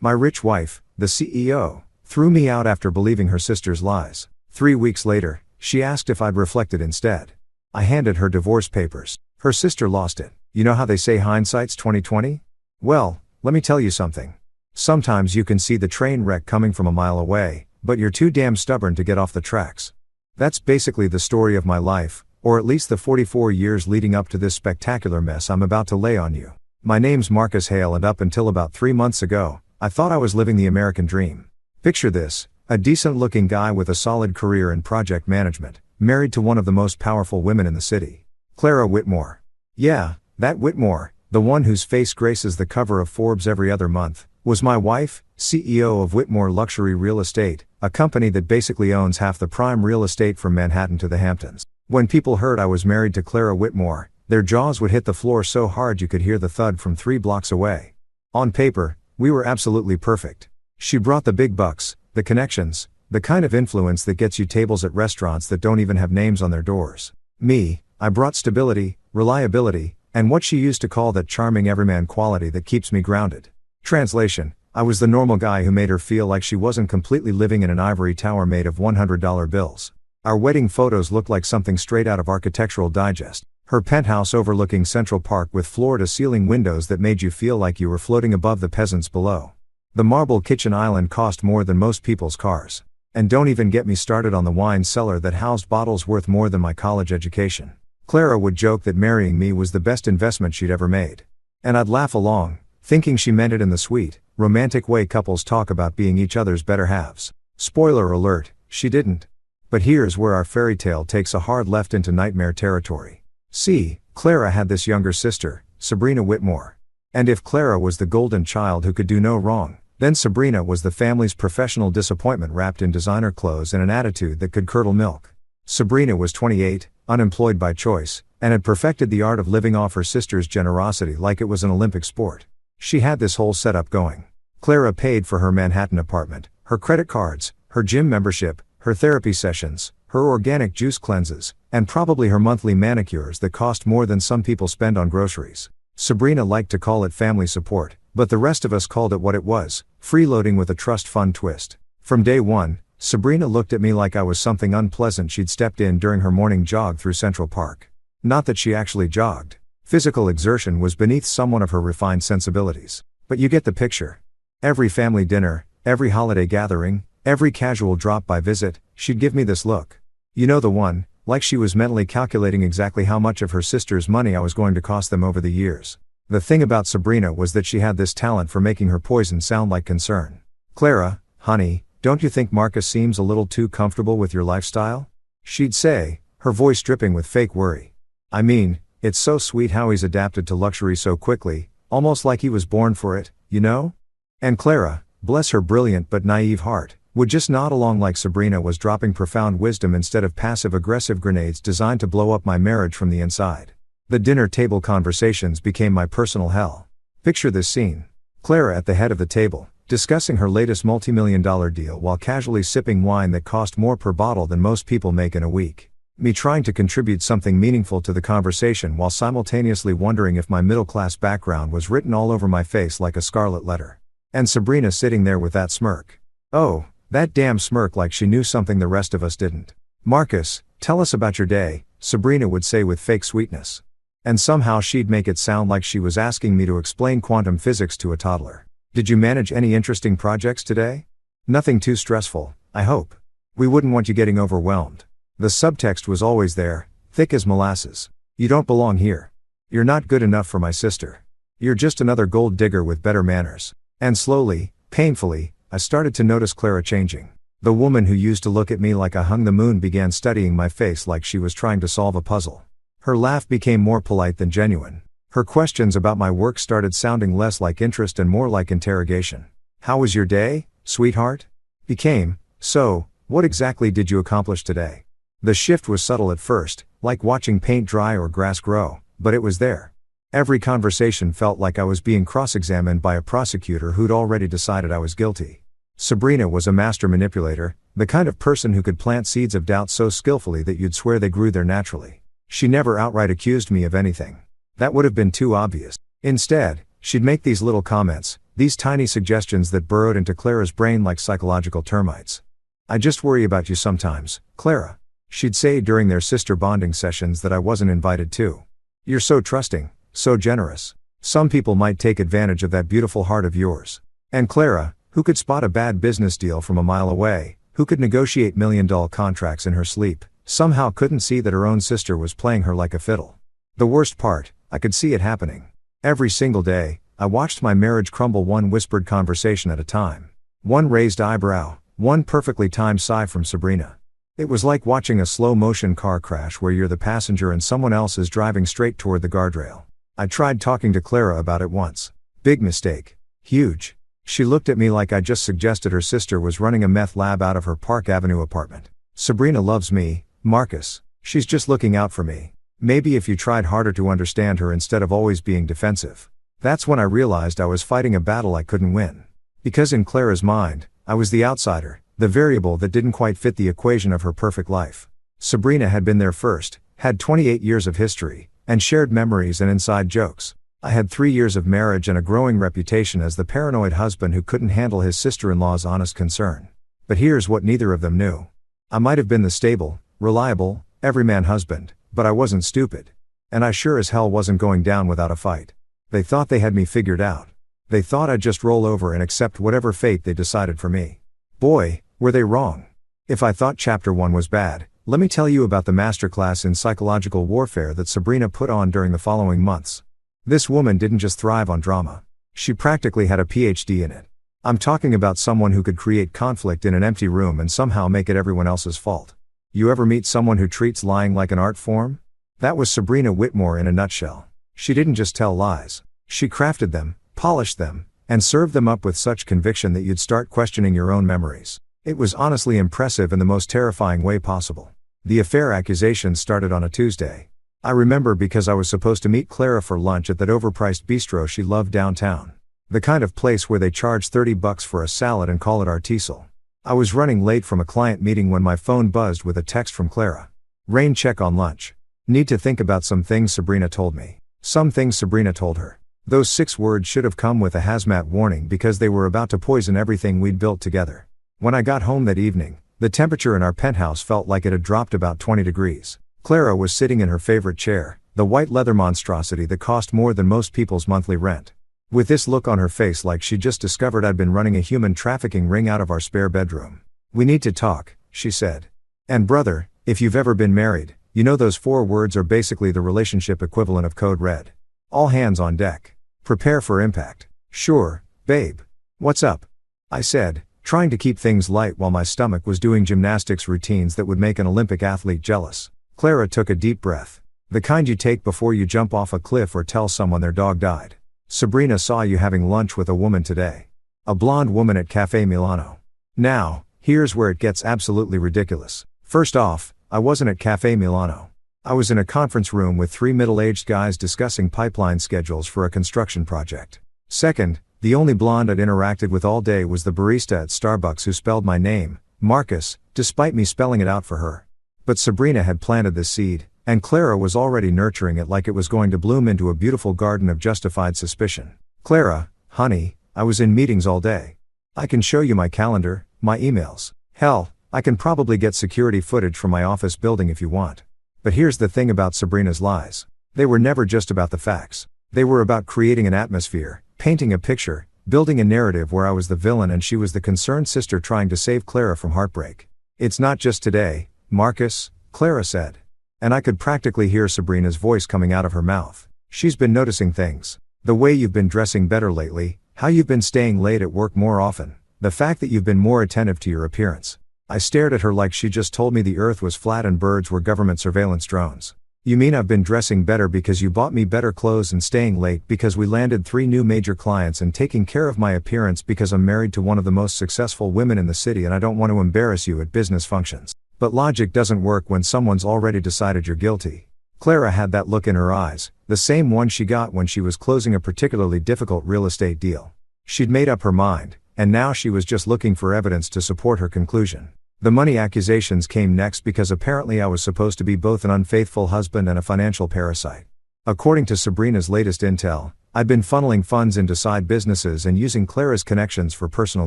My rich wife, the CEO, threw me out after believing her sister's lies. 3 weeks later, she asked if I'd reflected instead. I handed her divorce papers. Her sister lost it. You know how they say hindsight's 20/20? Well, let me tell you something. Sometimes you can see the train wreck coming from a mile away, but you're too damn stubborn to get off the tracks. That's basically the story of my life, or at least the 44 years leading up to this spectacular mess I'm about to lay on you. My name's Marcus Hale, and up until about 3 months ago, I thought I was living the American dream. Picture this, a decent-looking guy with a solid career in project management, married to one of the most powerful women in the city. Clara Whitmore. Yeah, that Whitmore, the one whose face graces the cover of Forbes every other month, was my wife, CEO of Whitmore Luxury Real Estate, a company that basically owns half the prime real estate from Manhattan to the Hamptons. When people heard I was married to Clara Whitmore, their jaws would hit the floor so hard you could hear the thud from 3 blocks away. On paper, we were absolutely perfect. She brought the big bucks, the connections, the kind of influence that gets you tables at restaurants that don't even have names on their doors. Me, I brought stability, reliability, and what she used to call that charming everyman quality that keeps me grounded. Translation, I was the normal guy who made her feel like she wasn't completely living in an ivory tower made of $100 bills. Our wedding photos looked like something straight out of Architectural Digest. Her penthouse overlooking Central Park with floor-to-ceiling windows that made you feel like you were floating above the peasants below. The marble kitchen island cost more than most people's cars. And don't even get me started on the wine cellar that housed bottles worth more than my college education. Clara would joke that marrying me was the best investment she'd ever made. And I'd laugh along, thinking she meant it in the sweet, romantic way couples talk about being each other's better halves. Spoiler alert, she didn't. But here's where our fairy tale takes a hard left into nightmare territory. See, Clara had this younger sister, Sabrina Whitmore. And if Clara was the golden child who could do no wrong, then Sabrina was the family's professional disappointment wrapped in designer clothes and an attitude that could curdle milk. Sabrina was 28, unemployed by choice, and had perfected the art of living off her sister's generosity like it was an Olympic sport. She had this whole setup going. Clara paid for her Manhattan apartment, her credit cards, her gym membership, her therapy sessions, her organic juice cleanses, and probably her monthly manicures that cost more than some people spend on groceries. Sabrina liked to call it family support, but the rest of us called it what it was, freeloading with a trust fund twist. From day one, Sabrina looked at me like I was something unpleasant she'd stepped in during her morning jog through Central Park. Not that she actually jogged. Physical exertion was beneath someone of her refined sensibilities. But you get the picture. Every family dinner, every holiday gathering, every casual drop-by visit, she'd give me this look. You know the one, like she was mentally calculating exactly how much of her sister's money I was going to cost them over the years. The thing about Sabrina was that she had this talent for making her poison sound like concern. Clara, honey, don't you think Marcus seems a little too comfortable with your lifestyle? She'd say, her voice dripping with fake worry. I mean, it's so sweet how he's adapted to luxury so quickly, almost like he was born for it, you know? And Clara, bless her brilliant but naive heart, would just nod along like Sabrina was dropping profound wisdom instead of passive-aggressive grenades designed to blow up my marriage from the inside. The dinner table conversations became my personal hell. Picture this scene. Clara at the head of the table, discussing her latest multi-million-dollar deal while casually sipping wine that cost more per bottle than most people make in a week. Me trying to contribute something meaningful to the conversation while simultaneously wondering if my middle-class background was written all over my face like a scarlet letter. And Sabrina sitting there with that smirk. Oh, that damn smirk, like she knew something the rest of us didn't. Marcus, tell us about your day, Sabrina would say with fake sweetness. And somehow she'd make it sound like she was asking me to explain quantum physics to a toddler. Did you manage any interesting projects today? Nothing too stressful, I hope. We wouldn't want you getting overwhelmed. The subtext was always there, thick as molasses. You don't belong here. You're not good enough for my sister. You're just another gold digger with better manners. And slowly, painfully, I started to notice Clara changing. The woman who used to look at me like I hung the moon began studying my face like she was trying to solve a puzzle. Her laugh became more polite than genuine. Her questions about my work started sounding less like interest and more like interrogation. How was your day, sweetheart? Became, so, what exactly did you accomplish today? The shift was subtle at first, like watching paint dry or grass grow, but it was there. Every conversation felt like I was being cross-examined by a prosecutor who'd already decided I was guilty. Sabrina was a master manipulator, the kind of person who could plant seeds of doubt so skillfully that you'd swear they grew there naturally. She never outright accused me of anything. That would have been too obvious. Instead, she'd make these little comments, These tiny suggestions that burrowed into Clara's brain like psychological termites. "I just worry about you sometimes, Clara," she'd say during their sister bonding sessions that I wasn't invited to. "You're so trusting, so generous. Some people might take advantage of that beautiful heart of yours." And Clara, who could spot a bad business deal from a mile away, who could negotiate million-dollar contracts in her sleep, somehow couldn't see that her own sister was playing her like a fiddle. The worst part, I could see it happening. Every single day, I watched my marriage crumble one whispered conversation at a time. One raised eyebrow, one perfectly timed sigh from Sabrina. It was like watching a slow-motion car crash where you're the passenger and someone else is driving straight toward the guardrail. I tried talking to Clara about it once. Big mistake. Huge. She looked at me like I just suggested her sister was running a meth lab out of her Park Avenue apartment. "Sabrina loves me, Marcus. She's just looking out for me. Maybe if you tried harder to understand her instead of always being defensive." That's when I realized I was fighting a battle I couldn't win. Because in Clara's mind, I was the outsider, the variable that didn't quite fit the equation of her perfect life. Sabrina had been there first, had 28 years of history, and shared memories and inside jokes. I had 3 years of marriage and a growing reputation as the paranoid husband who couldn't handle his sister-in-law's honest concern. But here's what neither of them knew. I might have been the stable, reliable, everyman husband, but I wasn't stupid. And I sure as hell wasn't going down without a fight. They thought they had me figured out. They thought I'd just roll over and accept whatever fate they decided for me. Boy, were they wrong. If I thought Chapter 1 was bad, let me tell you about the masterclass in psychological warfare that Sabrina put on during the following months. This woman didn't just thrive on drama. She practically had a PhD in it. I'm talking about someone who could create conflict in an empty room and somehow make it everyone else's fault. You ever meet someone who treats lying like an art form? That was Sabrina Whitmore in a nutshell. She didn't just tell lies. She crafted them, polished them, and served them up with such conviction that you'd start questioning your own memories. It was honestly impressive in the most terrifying way possible. The affair accusations started on a Tuesday. I remember because I was supposed to meet Clara for lunch at that overpriced bistro she loved downtown. The kind of place where they charge $30 for a salad and call it artisanal. I was running late from a client meeting when my phone buzzed with a text from Clara. "Rain, check on lunch. Need to think about some things Sabrina told me." Some things Sabrina told her. Those 6 words should have come with a hazmat warning because they were about to poison everything we'd built together. When I got home that evening, the temperature in our penthouse felt like it had dropped about 20 degrees. Clara was sitting in her favorite chair, the white leather monstrosity that cost more than most people's monthly rent. With this look on her face like she'd just discovered I'd been running a human trafficking ring out of our spare bedroom. "We need to talk," she said. And brother, if you've ever been married, you know those 4 words are basically the relationship equivalent of code red. All hands on deck. Prepare for impact. "Sure, babe. What's up?" I said, trying to keep things light while my stomach was doing gymnastics routines that would make an Olympic athlete jealous. Clara took a deep breath. The kind you take before you jump off a cliff or tell someone their dog died. "Sabrina saw you having lunch with a woman today. A blonde woman at Cafe Milano." Now, here's where it gets absolutely ridiculous. First off, I wasn't at Cafe Milano. I was in a conference room with 3 middle-aged guys discussing pipeline schedules for a construction project. Second, the only blonde I'd interacted with all day was the barista at Starbucks who spelled my name, Marcus, despite me spelling it out for her. But Sabrina had planted this seed, and Clara was already nurturing it like it was going to bloom into a beautiful garden of justified suspicion. "Clara, honey, I was in meetings all day. I can show you my calendar, my emails. Hell, I can probably get security footage from my office building if you want." But here's the thing about Sabrina's lies. They were never just about the facts. They were about creating an atmosphere, painting a picture, building a narrative where I was the villain and she was the concerned sister trying to save Clara from heartbreak. "It's not just today, Marcus," Clara said. And I could practically hear Sabrina's voice coming out of her mouth. "She's been noticing things. The way you've been dressing better lately, how you've been staying late at work more often, the fact that you've been more attentive to your appearance." I stared at her like she just told me the earth was flat and birds were government surveillance drones. "You mean I've been dressing better because you bought me better clothes and staying late because we landed 3 new major clients and taking care of my appearance because I'm married to one of the most successful women in the city and I don't want to embarrass you at business functions." But logic doesn't work when someone's already decided you're guilty. Clara had that look in her eyes, the same one she got when she was closing a particularly difficult real estate deal. She'd made up her mind, and now she was just looking for evidence to support her conclusion. The money accusations came next because apparently I was supposed to be both an unfaithful husband and a financial parasite. According to Sabrina's latest intel, I'd been funneling funds into side businesses and using Clara's connections for personal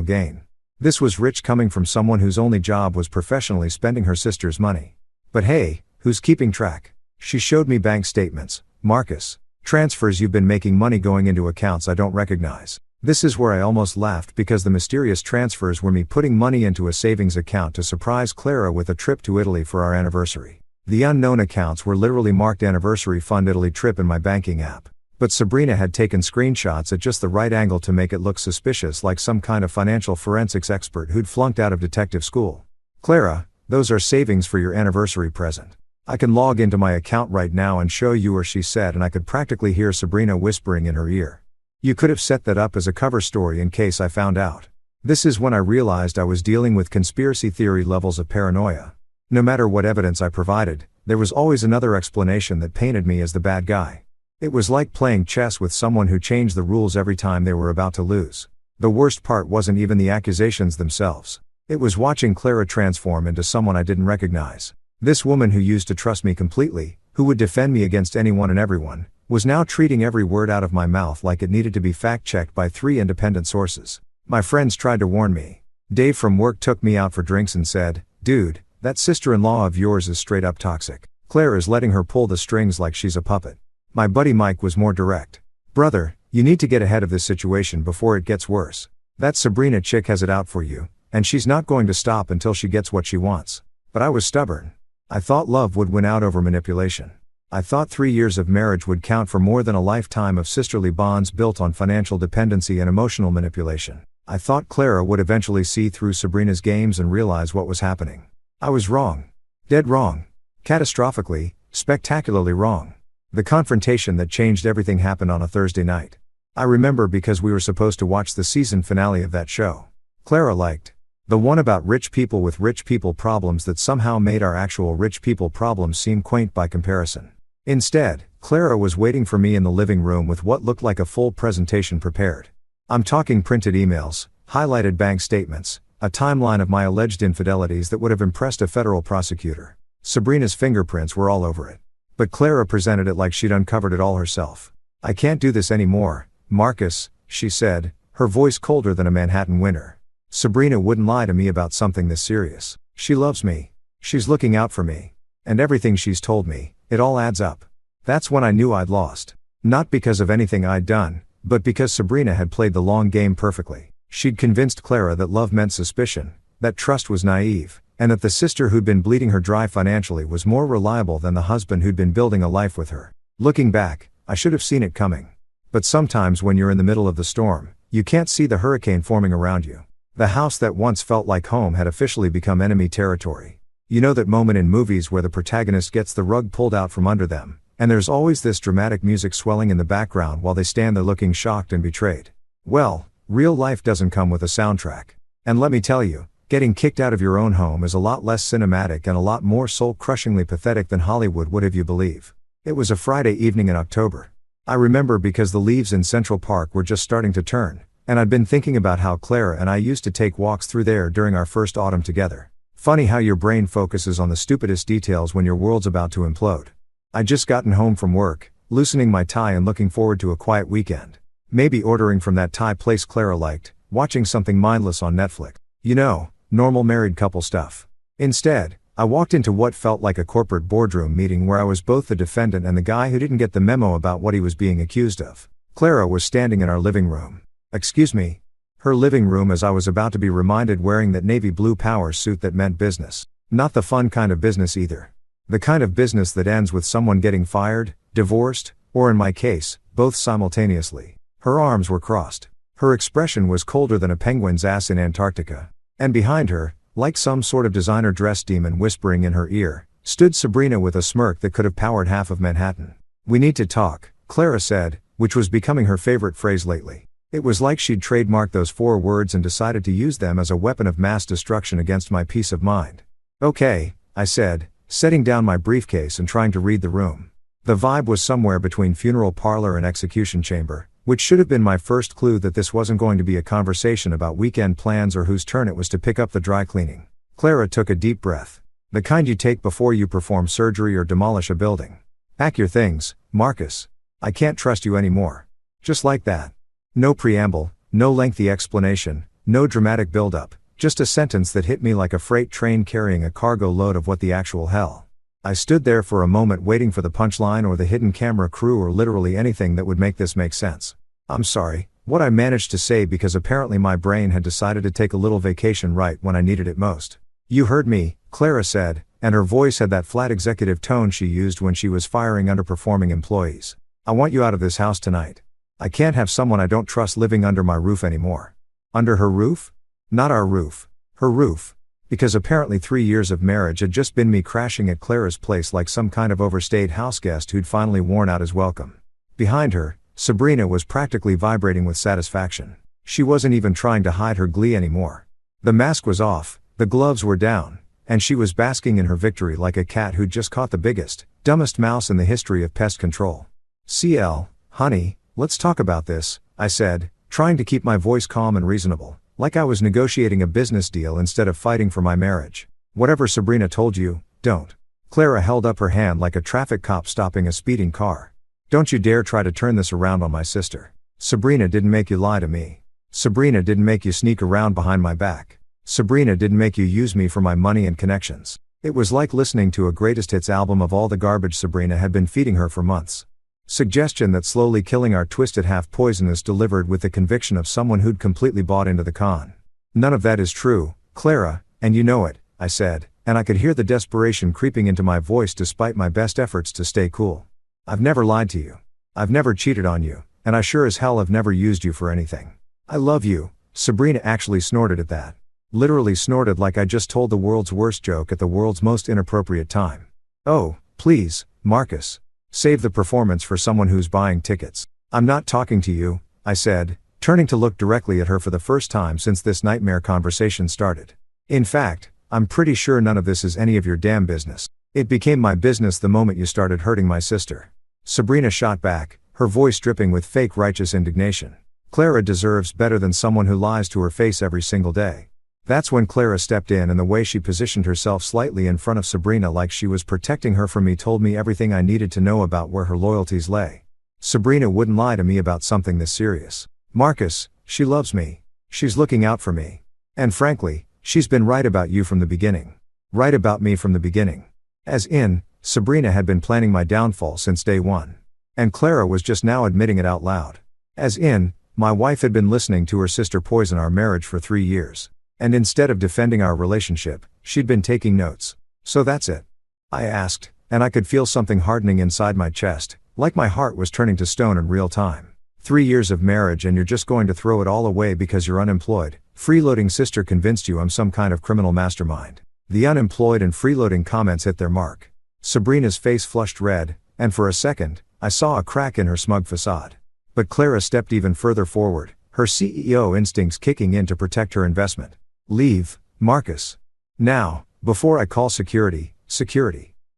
gain. This was rich coming from someone whose only job was professionally spending her sister's money. But hey, who's keeping track? She showed me bank statements. Marcus, transfers you've been making, money going into accounts I don't recognize. This is where I almost laughed, because the mysterious transfers were me putting money into a savings account to surprise Clara with a trip to Italy for our anniversary. The unknown accounts were literally marked Anniversary Fund Italy Trip in my banking app. But Sabrina had taken screenshots at just the right angle to make it look suspicious, like some kind of financial forensics expert who'd flunked out of detective school. Clara, those are savings for your anniversary present. I can log into my account right now and show you, or she said, and I could practically hear Sabrina whispering in her ear. You could have set that up as a cover story in case I found out. This is when I realized I was dealing with conspiracy theory levels of paranoia. No matter what evidence I provided, there was always another explanation that painted me as the bad guy. It was like playing chess with someone who changed the rules every time they were about to lose. The worst part wasn't even the accusations themselves. It was watching Clara transform into someone I didn't recognize. This woman who used to trust me completely, who would defend me against anyone and everyone, was now treating every word out of my mouth like it needed to be fact-checked by 3 independent sources. My friends tried to warn me. Dave from work took me out for drinks and said, "Dude, that sister-in-law of yours is straight up toxic. Claire is letting her pull the strings like she's a puppet." My buddy Mike was more direct. "Brother, you need to get ahead of this situation before it gets worse. That Sabrina chick has it out for you, and she's not going to stop until she gets what she wants." But I was stubborn. I thought love would win out over manipulation. I thought 3 years of marriage would count for more than a lifetime of sisterly bonds built on financial dependency and emotional manipulation. I thought Clara would eventually see through Sabrina's games and realize what was happening. I was wrong. Dead wrong. Catastrophically, spectacularly wrong. The confrontation that changed everything happened on a Thursday night. I remember because we were supposed to watch the season finale of that show. Clara liked the one about rich people with rich people problems that somehow made our actual rich people problems seem quaint by comparison. Instead, Clara was waiting for me in the living room with what looked like a full presentation prepared. I'm talking printed emails, highlighted bank statements, a timeline of my alleged infidelities that would have impressed a federal prosecutor. Sabrina's fingerprints were all over it. But Clara presented it like she'd uncovered it all herself. "I can't do this anymore, Marcus," she said, her voice colder than a Manhattan winter. "Sabrina wouldn't lie to me about something this serious. She loves me. She's looking out for me. And everything she's told me, it all adds up." That's when I knew I'd lost. Not because of anything I'd done, but because Sabrina had played the long game perfectly. She'd convinced Clara that love meant suspicion, that trust was naive, and that the sister who'd been bleeding her dry financially was more reliable than the husband who'd been building a life with her. Looking back, I should have seen it coming. But sometimes when you're in the middle of the storm, you can't see the hurricane forming around you. The house that once felt like home had officially become enemy territory. You know that moment in movies where the protagonist gets the rug pulled out from under them, and there's always this dramatic music swelling in the background while they stand there looking shocked and betrayed? Well, real life doesn't come with a soundtrack. And let me tell you, getting kicked out of your own home is a lot less cinematic and a lot more soul-crushingly pathetic than Hollywood would have you believe. It was a Friday evening in October. I remember because the leaves in Central Park were just starting to turn, and I'd been thinking about how Clara and I used to take walks through there during our first autumn together. Funny how your brain focuses on the stupidest details when your world's about to implode. I'd just gotten home from work, loosening my tie and looking forward to a quiet weekend. Maybe ordering from that Thai place Clara liked, watching something mindless on Netflix. You know, normal married couple stuff. Instead, I walked into what felt like a corporate boardroom meeting where I was both the defendant and the guy who didn't get the memo about what he was being accused of. Clara was standing in our living room. Excuse me. Her living room, as I was about to be reminded, wearing that navy blue power suit that meant business. Not the fun kind of business either. The kind of business that ends with someone getting fired, divorced, or in my case, both simultaneously. Her arms were crossed. Her expression was colder than a penguin's ass in Antarctica. And behind her, like some sort of designer dress demon whispering in her ear, stood Sabrina with a smirk that could have powered half of Manhattan. "We need to talk," Clara said, which was becoming her favorite phrase lately. It was like she'd trademarked those 4 words and decided to use them as a weapon of mass destruction against my peace of mind. "Okay," I said, setting down my briefcase and trying to read the room. The vibe was somewhere between funeral parlor and execution chamber, which should have been my first clue that this wasn't going to be a conversation about weekend plans or whose turn it was to pick up the dry cleaning. Clara took a deep breath. The kind you take before you perform surgery or demolish a building. "Pack your things, Marcus. I can't trust you anymore." Just like that. No preamble, no lengthy explanation, no dramatic build-up, just a sentence that hit me like a freight train carrying a cargo load of what the actual hell. I stood there for a moment waiting for the punchline or the hidden camera crew or literally anything that would make this make sense. I'm sorry, what I managed to say, because apparently my brain had decided to take a little vacation right when I needed it most. You heard me, Clara said, and her voice had that flat executive tone she used when she was firing underperforming employees. I want you out of this house tonight. I can't have someone I don't trust living under my roof anymore. Under her roof? Not our roof. Her roof. Because apparently 3 years of marriage had just been me crashing at Clara's place like some kind of overstayed houseguest who'd finally worn out his welcome. Behind her, Sabrina was practically vibrating with satisfaction. She wasn't even trying to hide her glee anymore. The mask was off, the gloves were down, and she was basking in her victory like a cat who'd just caught the biggest, dumbest mouse in the history of pest control. CL, honey, let's talk about this, I said, trying to keep my voice calm and reasonable, like I was negotiating a business deal instead of fighting for my marriage. Whatever Sabrina told you, don't. Clara held up her hand like a traffic cop stopping a speeding car. Don't you dare try to turn this around on my sister. Sabrina didn't make you lie to me. Sabrina didn't make you sneak around behind my back. Sabrina didn't make you use me for my money and connections. It was like listening to a greatest hits album of all the garbage Sabrina had been feeding her for months. Suggestion that slowly killing our twisted half poisonous delivered with the conviction of someone who'd completely bought into the con. None of that is true, Clara, and you know it, I said, and I could hear the desperation creeping into my voice despite my best efforts to stay cool. I've never lied to you. I've never cheated on you, and I sure as hell have never used you for anything. I love you. Sabrina actually snorted at that. Literally snorted like I just told the world's worst joke at the world's most inappropriate time. Oh, please, Marcus. Save the performance for someone who's buying tickets. I'm not talking to you, I said, turning to look directly at her for the first time since this nightmare conversation started. In fact, I'm pretty sure none of this is any of your damn business. It became my business the moment you started hurting my sister. Sabrina shot back, her voice dripping with fake righteous indignation. Clara deserves better than someone who lies to her face every single day. That's when Clara stepped in, and the way she positioned herself slightly in front of Sabrina like she was protecting her from me told me everything I needed to know about where her loyalties lay. Sabrina wouldn't lie to me about something this serious. Marcus, she loves me. She's looking out for me. And frankly, she's been right about you from the beginning. Right about me from the beginning. As in, Sabrina had been planning my downfall since day one. And Clara was just now admitting it out loud. As in, my wife had been listening to her sister poison our marriage for 3 years. And instead of defending our relationship, she'd been taking notes. So that's it? I asked, and I could feel something hardening inside my chest, like my heart was turning to stone in real time. 3 years of marriage and you're just going to throw it all away because you're unemployed? Freeloading sister convinced you I'm some kind of criminal mastermind. The unemployed and freeloading comments hit their mark. Sabrina's face flushed red, and for a second, I saw a crack in her smug facade. But Clara stepped even further forward, her CEO instincts kicking in to protect her investment. Leave, Marcus. Now, before I call security.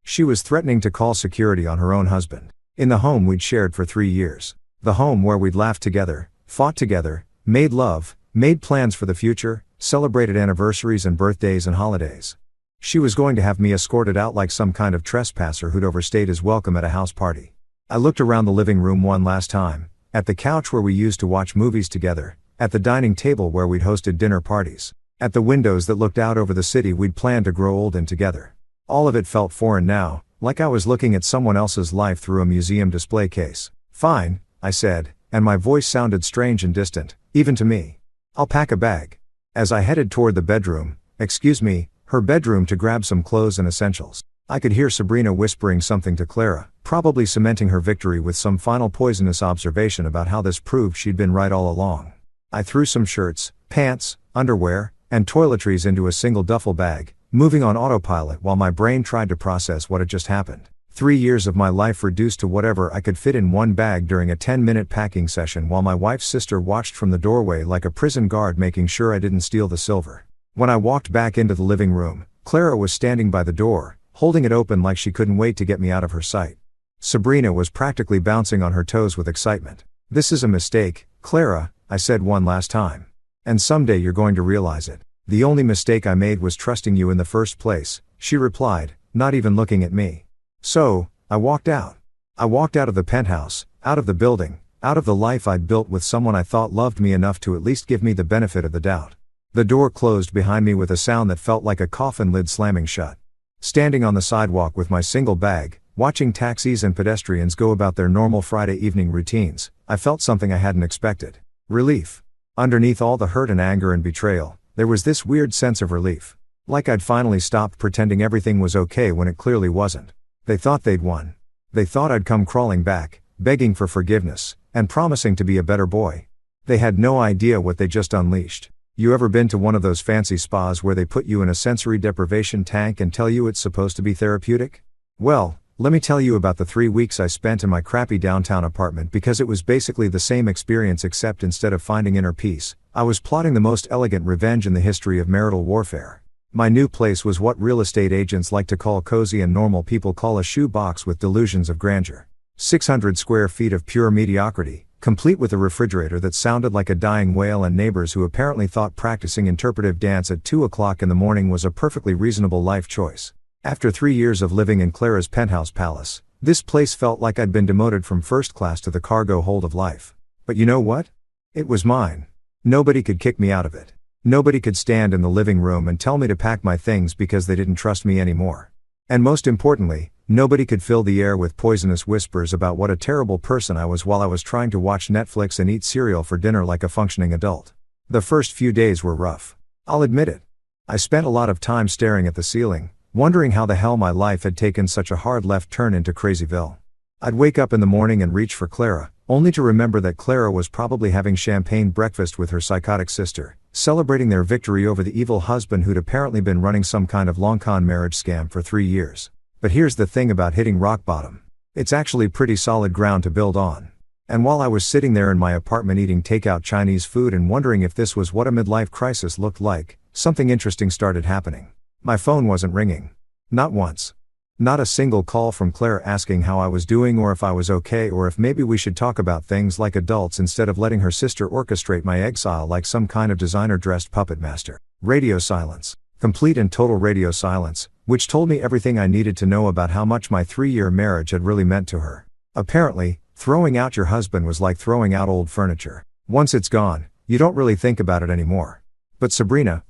She was threatening to call security on her own husband. In the home we'd shared for 3 years. The home where we'd laughed together, fought together, made love, made plans for the future, celebrated anniversaries and birthdays and holidays. She was going to have me escorted out like some kind of trespasser who'd overstayed his welcome at a house party. I looked around the living room one last time, at the couch where we used to watch movies together, at the dining table where we'd hosted dinner parties, at the windows that looked out over the city we'd planned to grow old in together. All of it felt foreign now, like I was looking at someone else's life through a museum display case. Fine, I said, and my voice sounded strange and distant, even to me. I'll pack a bag. As I headed toward the bedroom, her bedroom, to grab some clothes and essentials, I could hear Sabrina whispering something to Clara, probably cementing her victory with some final poisonous observation about how this proved she'd been right all along. I threw some shirts, pants, underwear, and toiletries into a single duffel bag, moving on autopilot while my brain tried to process what had just happened. 3 years of my life reduced to whatever I could fit in one bag during a 10-minute packing session while my wife's sister watched from the doorway like a prison guard making sure I didn't steal the silver. When I walked back into the living room, Clara was standing by the door, holding it open like she couldn't wait to get me out of her sight. Sabrina was practically bouncing on her toes with excitement. This is a mistake, Clara, I said one last time. And someday you're going to realize it. The only mistake I made was trusting you in the first place, she replied, not even looking at me. So, I walked out. I walked out of the penthouse, out of the building, out of the life I'd built with someone I thought loved me enough to at least give me the benefit of the doubt. The door closed behind me with a sound that felt like a coffin lid slamming shut. Standing on the sidewalk with my single bag, watching taxis and pedestrians go about their normal Friday evening routines, I felt something I hadn't expected. Relief. Underneath all the hurt and anger and betrayal, there was this weird sense of relief. Like I'd finally stopped pretending everything was okay when it clearly wasn't. They thought they'd won. They thought I'd come crawling back, begging for forgiveness, and promising to be a better boy. They had no idea what they just unleashed. You ever been to one of those fancy spas where they put you in a sensory deprivation tank and tell you it's supposed to be therapeutic? Well, let me tell you about the 3 weeks I spent in my crappy downtown apartment, because it was basically the same experience, except instead of finding inner peace, I was plotting the most elegant revenge in the history of marital warfare. My new place was what real estate agents like to call cozy and normal people call a shoe box with delusions of grandeur. 600 square feet of pure mediocrity, complete with a refrigerator that sounded like a dying whale and neighbors who apparently thought practicing interpretive dance at 2 o'clock in the morning was a perfectly reasonable life choice. After 3 years of living in Clara's penthouse palace, this place felt like I'd been demoted from first class to the cargo hold of life. But you know what? It was mine. Nobody could kick me out of it. Nobody could stand in the living room and tell me to pack my things because they didn't trust me anymore. And most importantly, nobody could fill the air with poisonous whispers about what a terrible person I was while I was trying to watch Netflix and eat cereal for dinner like a functioning adult. The first few days were rough. I'll admit it. I spent a lot of time staring at the ceiling, wondering how the hell my life had taken such a hard left turn into Crazyville. I'd wake up in the morning and reach for Clara, only to remember that Clara was probably having champagne breakfast with her psychotic sister, celebrating their victory over the evil husband who'd apparently been running some kind of long-con marriage scam for 3 years. But here's the thing about hitting rock bottom. It's actually pretty solid ground to build on. And while I was sitting there in my apartment eating takeout Chinese food and wondering if this was what a midlife crisis looked like, something interesting started happening. My phone wasn't ringing. Not once. Not a single call from Clara asking how I was doing or if I was okay or if maybe we should talk about things like adults instead of letting her sister orchestrate my exile like some kind of designer-dressed puppet master. Radio silence. Complete and total radio silence, which told me everything I needed to know about how much my 3-year marriage had really meant to her. Apparently, throwing out your husband was like throwing out old furniture. Once it's gone, you don't really think about it anymore. But Sabrina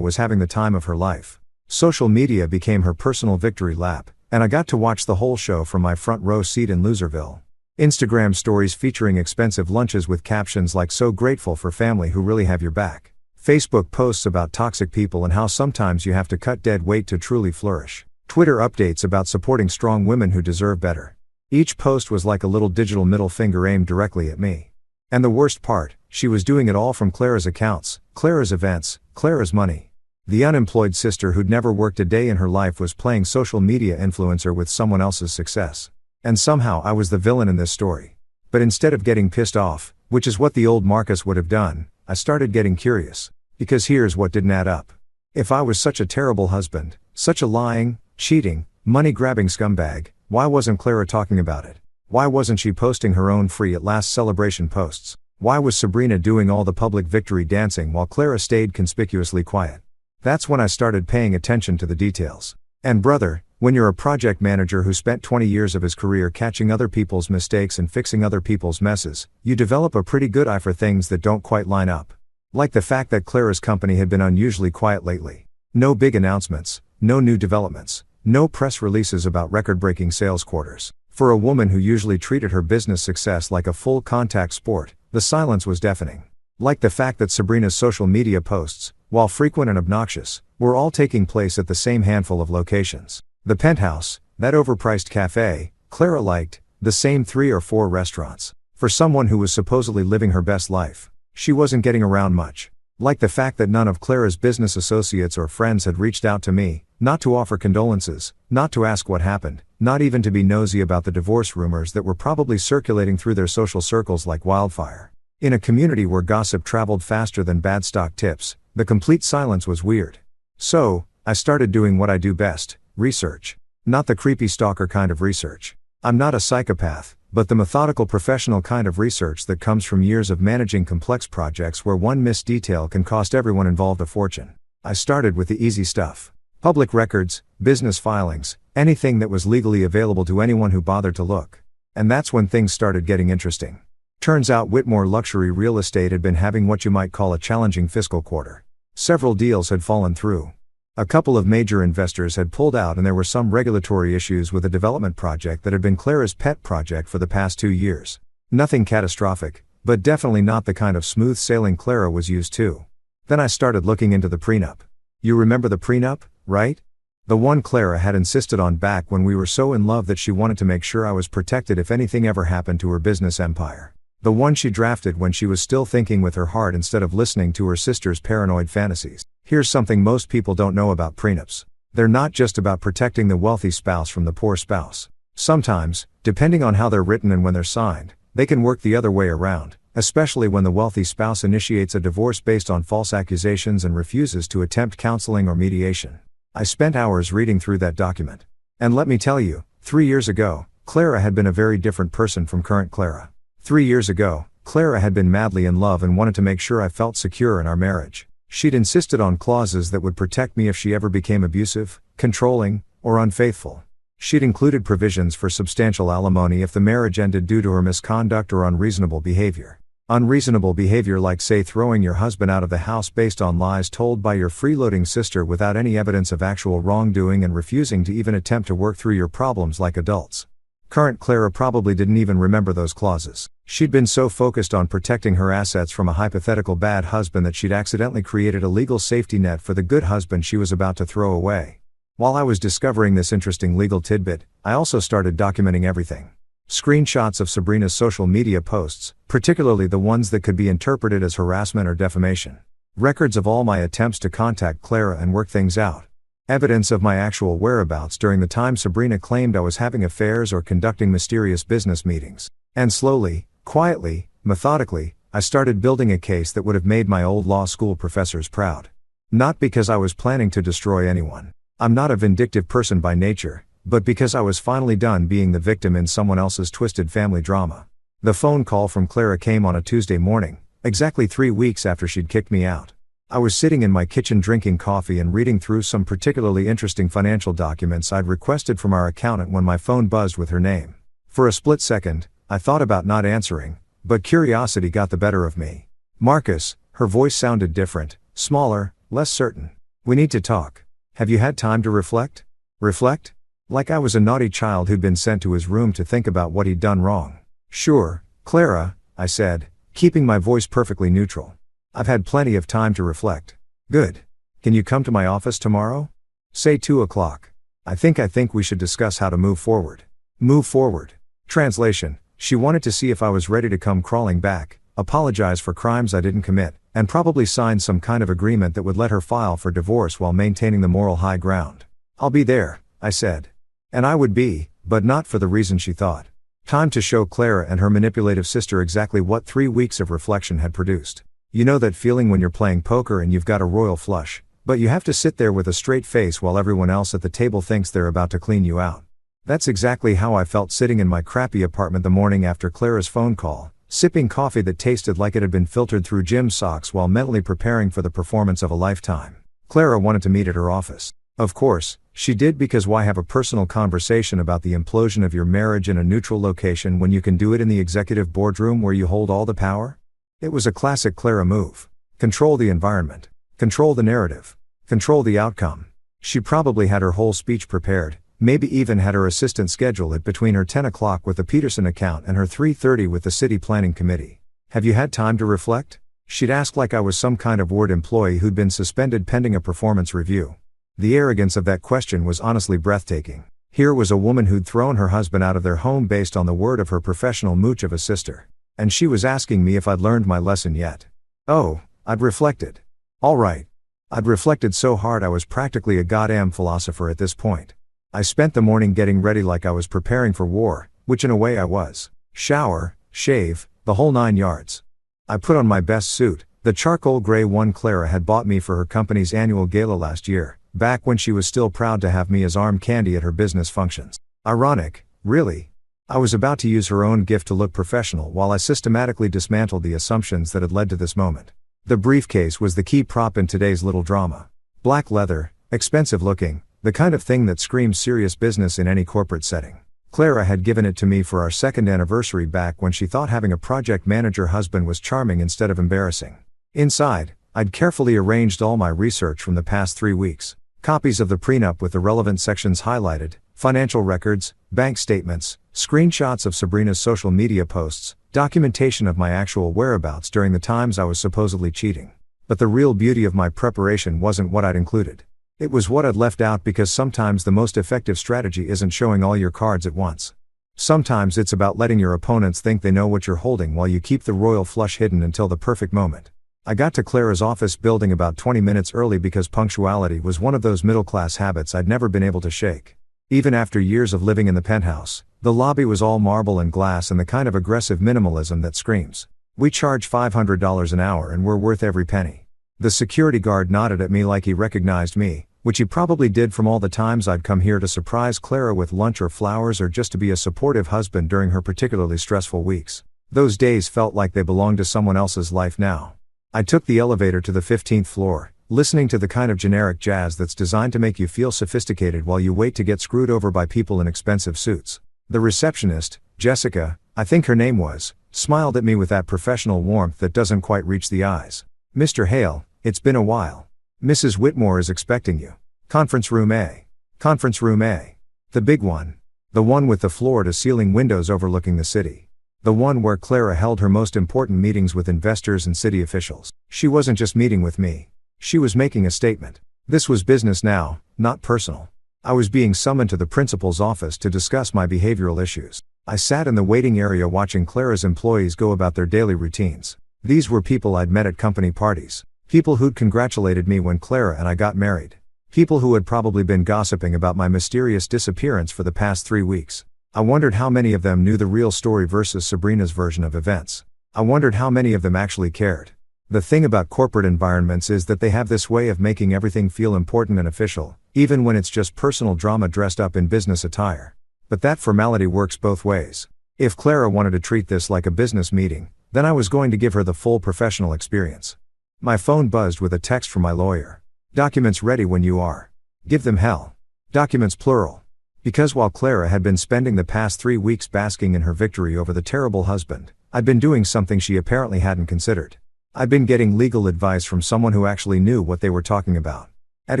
was having the time of her life. Social media became her personal victory lap, and I got to watch the whole show from my front row seat in Loserville. Instagram stories featuring expensive lunches with captions like "so grateful for family who really have your back." Facebook posts about toxic people and how sometimes you have to cut dead weight to truly flourish. Twitter updates about supporting strong women who deserve better. Each post was like a little digital middle finger aimed directly at me. And the worst part, she was doing it all from Clara's accounts, Clara's events, Clara's money. The unemployed sister who'd never worked a day in her life was playing social media influencer with someone else's success. And somehow I was the villain in this story. But instead of getting pissed off, which is what the old Marcus would have done, I started getting curious. Because here's what didn't add up. If I was such a terrible husband, such a lying, cheating, money-grabbing scumbag, why wasn't Clara talking about it? Why wasn't she posting her own free at last celebration posts? Why was Sabrina doing all the public victory dancing while Clara stayed conspicuously quiet? That's when I started paying attention to the details. And brother, when you're a project manager who spent 20 years of his career catching other people's mistakes and fixing other people's messes, you develop a pretty good eye for things that don't quite line up. Like the fact that Clara's company had been unusually quiet lately. No big announcements, no new developments, no press releases about record-breaking sales quarters. For a woman who usually treated her business success like a full-contact sport, the silence was deafening. Like the fact that Sabrina's social media posts, while frequent and obnoxious, were all taking place at the same handful of locations. The Penthouse, that overpriced cafe, Clara liked, the same 3 or 4 restaurants. For someone who was supposedly living her best life, she wasn't getting around much. Like the fact that none of Clara's business associates or friends had reached out to me, not to offer condolences, not to ask what happened, not even to be nosy about the divorce rumors that were probably circulating through their social circles like wildfire. In a community where gossip traveled faster than bad stock tips, the complete silence was weird. So, I started doing what I do best, research. Not the creepy stalker kind of research. I'm not a psychopath, but the methodical professional kind of research that comes from years of managing complex projects where one missed detail can cost everyone involved a fortune. I started with the easy stuff. Public records, business filings, anything that was legally available to anyone who bothered to look. And that's when things started getting interesting. Turns out Whitmore Luxury Real Estate had been having what you might call a challenging fiscal quarter. Several deals had fallen through. A couple of major investors had pulled out, and there were some regulatory issues with a development project that had been Clara's pet project for the past 2 years. Nothing catastrophic, but definitely not the kind of smooth sailing Clara was used to. Then I started looking into the prenup. You remember the prenup, right? The one Clara had insisted on back when we were so in love that she wanted to make sure I was protected if anything ever happened to her business empire. The one she drafted when she was still thinking with her heart instead of listening to her sister's paranoid fantasies. Here's something most people don't know about prenups. They're not just about protecting the wealthy spouse from the poor spouse. Sometimes, depending on how they're written and when they're signed, they can work the other way around, especially when the wealthy spouse initiates a divorce based on false accusations and refuses to attempt counseling or mediation. I spent hours reading through that document. And let me tell you, 3 years ago, Clara had been a very different person from current Clara. 3 years ago, Clara had been madly in love and wanted to make sure I felt secure in our marriage. She'd insisted on clauses that would protect me if she ever became abusive, controlling, or unfaithful. She'd included provisions for substantial alimony if the marriage ended due to her misconduct or unreasonable behavior. Unreasonable behavior like, say, throwing your husband out of the house based on lies told by your freeloading sister without any evidence of actual wrongdoing, and refusing to even attempt to work through your problems like adults. Current Clara probably didn't even remember those clauses. She'd been so focused on protecting her assets from a hypothetical bad husband that she'd accidentally created a legal safety net for the good husband she was about to throw away. While I was discovering this interesting legal tidbit, I also started documenting everything. Screenshots of Sabrina's social media posts, particularly the ones that could be interpreted as harassment or defamation. Records of all my attempts to contact Clara and work things out. Evidence of my actual whereabouts during the time Sabrina claimed I was having affairs or conducting mysterious business meetings. And slowly, quietly, methodically, I started building a case that would have made my old law school professors proud. Not because I was planning to destroy anyone. I'm not a vindictive person by nature, but because I was finally done being the victim in someone else's twisted family drama. The phone call from Clara came on a Tuesday morning, exactly 3 weeks after she'd kicked me out. I was sitting in my kitchen drinking coffee and reading through some particularly interesting financial documents I'd requested from our accountant when my phone buzzed with her name. For a split second, I thought about not answering, but curiosity got the better of me. Marcus, her voice sounded different, smaller, less certain. We need to talk. Have you had time to reflect? Reflect? Like I was a naughty child who'd been sent to his room to think about what he'd done wrong. Sure, Clara, I said, keeping my voice perfectly neutral. I've had plenty of time to reflect. Good. Can you come to my office tomorrow? Say 2 o'clock. I think we should discuss how to move forward. Move forward. Translation: she wanted to see if I was ready to come crawling back, apologize for crimes I didn't commit, and probably sign some kind of agreement that would let her file for divorce while maintaining the moral high ground. I'll be there, I said. And I would be, but not for the reason she thought. Time to show Clara and her manipulative sister exactly what 3 weeks of reflection had produced. You know that feeling when you're playing poker and you've got a royal flush, but you have to sit there with a straight face while everyone else at the table thinks they're about to clean you out. That's exactly how I felt sitting in my crappy apartment the morning after Clara's phone call, sipping coffee that tasted like it had been filtered through gym socks while mentally preparing for the performance of a lifetime. Clara wanted to meet at her office. Of course, she did, because why have a personal conversation about the implosion of your marriage in a neutral location when you can do it in the executive boardroom where you hold all the power? It was a classic Clara move. Control the environment. Control the narrative. Control the outcome. She probably had her whole speech prepared, maybe even had her assistant schedule it between her 10 o'clock with the Peterson account and her 3:30 with the city planning committee. Have you had time to reflect? She'd ask like I was some kind of ward employee who'd been suspended pending a performance review. The arrogance of that question was honestly breathtaking. Here was a woman who'd thrown her husband out of their home based on the word of her professional mooch of a sister. And she was asking me if I'd learned my lesson yet. Oh, I'd reflected. All right. I'd reflected so hard I was practically a goddamn philosopher at this point. I spent the morning getting ready like I was preparing for war, which in a way I was. Shower, shave, the whole 9 yards. I put on my best suit, the charcoal gray one Clara had bought me for her company's annual gala last year, back when she was still proud to have me as arm candy at her business functions. Ironic, really. I was about to use her own gift to look professional while I systematically dismantled the assumptions that had led to this moment. The briefcase was the key prop in today's little drama. Black leather, expensive looking, the kind of thing that screams serious business in any corporate setting. Clara had given it to me for our second anniversary back when she thought having a project manager husband was charming instead of embarrassing. Inside, I'd carefully arranged all my research from the past 3 weeks. Copies of the prenup with the relevant sections highlighted, financial records, bank statements, screenshots of Sabrina's social media posts, documentation of my actual whereabouts during the times I was supposedly cheating. But the real beauty of my preparation wasn't what I'd included. It was what I'd left out, because sometimes the most effective strategy isn't showing all your cards at once. Sometimes it's about letting your opponents think they know what you're holding while you keep the royal flush hidden until the perfect moment. I got to Clara's office building about 20 minutes early because punctuality was one of those middle-class habits I'd never been able to shake. Even after years of living in the penthouse, the lobby was all marble and glass and the kind of aggressive minimalism that screams, "We charge $500 an hour and we're worth every penny." The security guard nodded at me like he recognized me, which he probably did from all the times I'd come here to surprise Clara with lunch or flowers, or just to be a supportive husband during her particularly stressful weeks. Those days felt like they belonged to someone else's life now. I took the elevator to the 15th floor, listening to the kind of generic jazz that's designed to make you feel sophisticated while you wait to get screwed over by people in expensive suits. The receptionist, Jessica, I think her name was, smiled at me with that professional warmth that doesn't quite reach the eyes. "Mr. Hale, it's been a while. Mrs. Whitmore is expecting you. Conference room A. Conference room A. The big one. The one with the floor-to-ceiling windows overlooking the city. The one where Clara held her most important meetings with investors and city officials. She wasn't just meeting with me. She was making a statement. This was business now, not personal. I was being summoned to the principal's office to discuss my behavioral issues. I sat in the waiting area watching Clara's employees go about their daily routines. These were people I'd met at company parties. People who'd congratulated me when Clara and I got married. People who had probably been gossiping about my mysterious disappearance for the past 3 weeks. I wondered how many of them knew the real story versus Sabrina's version of events. I wondered how many of them actually cared. The thing about corporate environments is that they have this way of making everything feel important and official, even when it's just personal drama dressed up in business attire. But that formality works both ways. If Clara wanted to treat this like a business meeting, then I was going to give her the full professional experience. My phone buzzed with a text from my lawyer. "Documents ready when you are. Give them hell." Documents plural. Because while Clara had been spending the past 3 weeks basking in her victory over the terrible husband, I'd been doing something she apparently hadn't considered. I'd been getting legal advice from someone who actually knew what they were talking about. At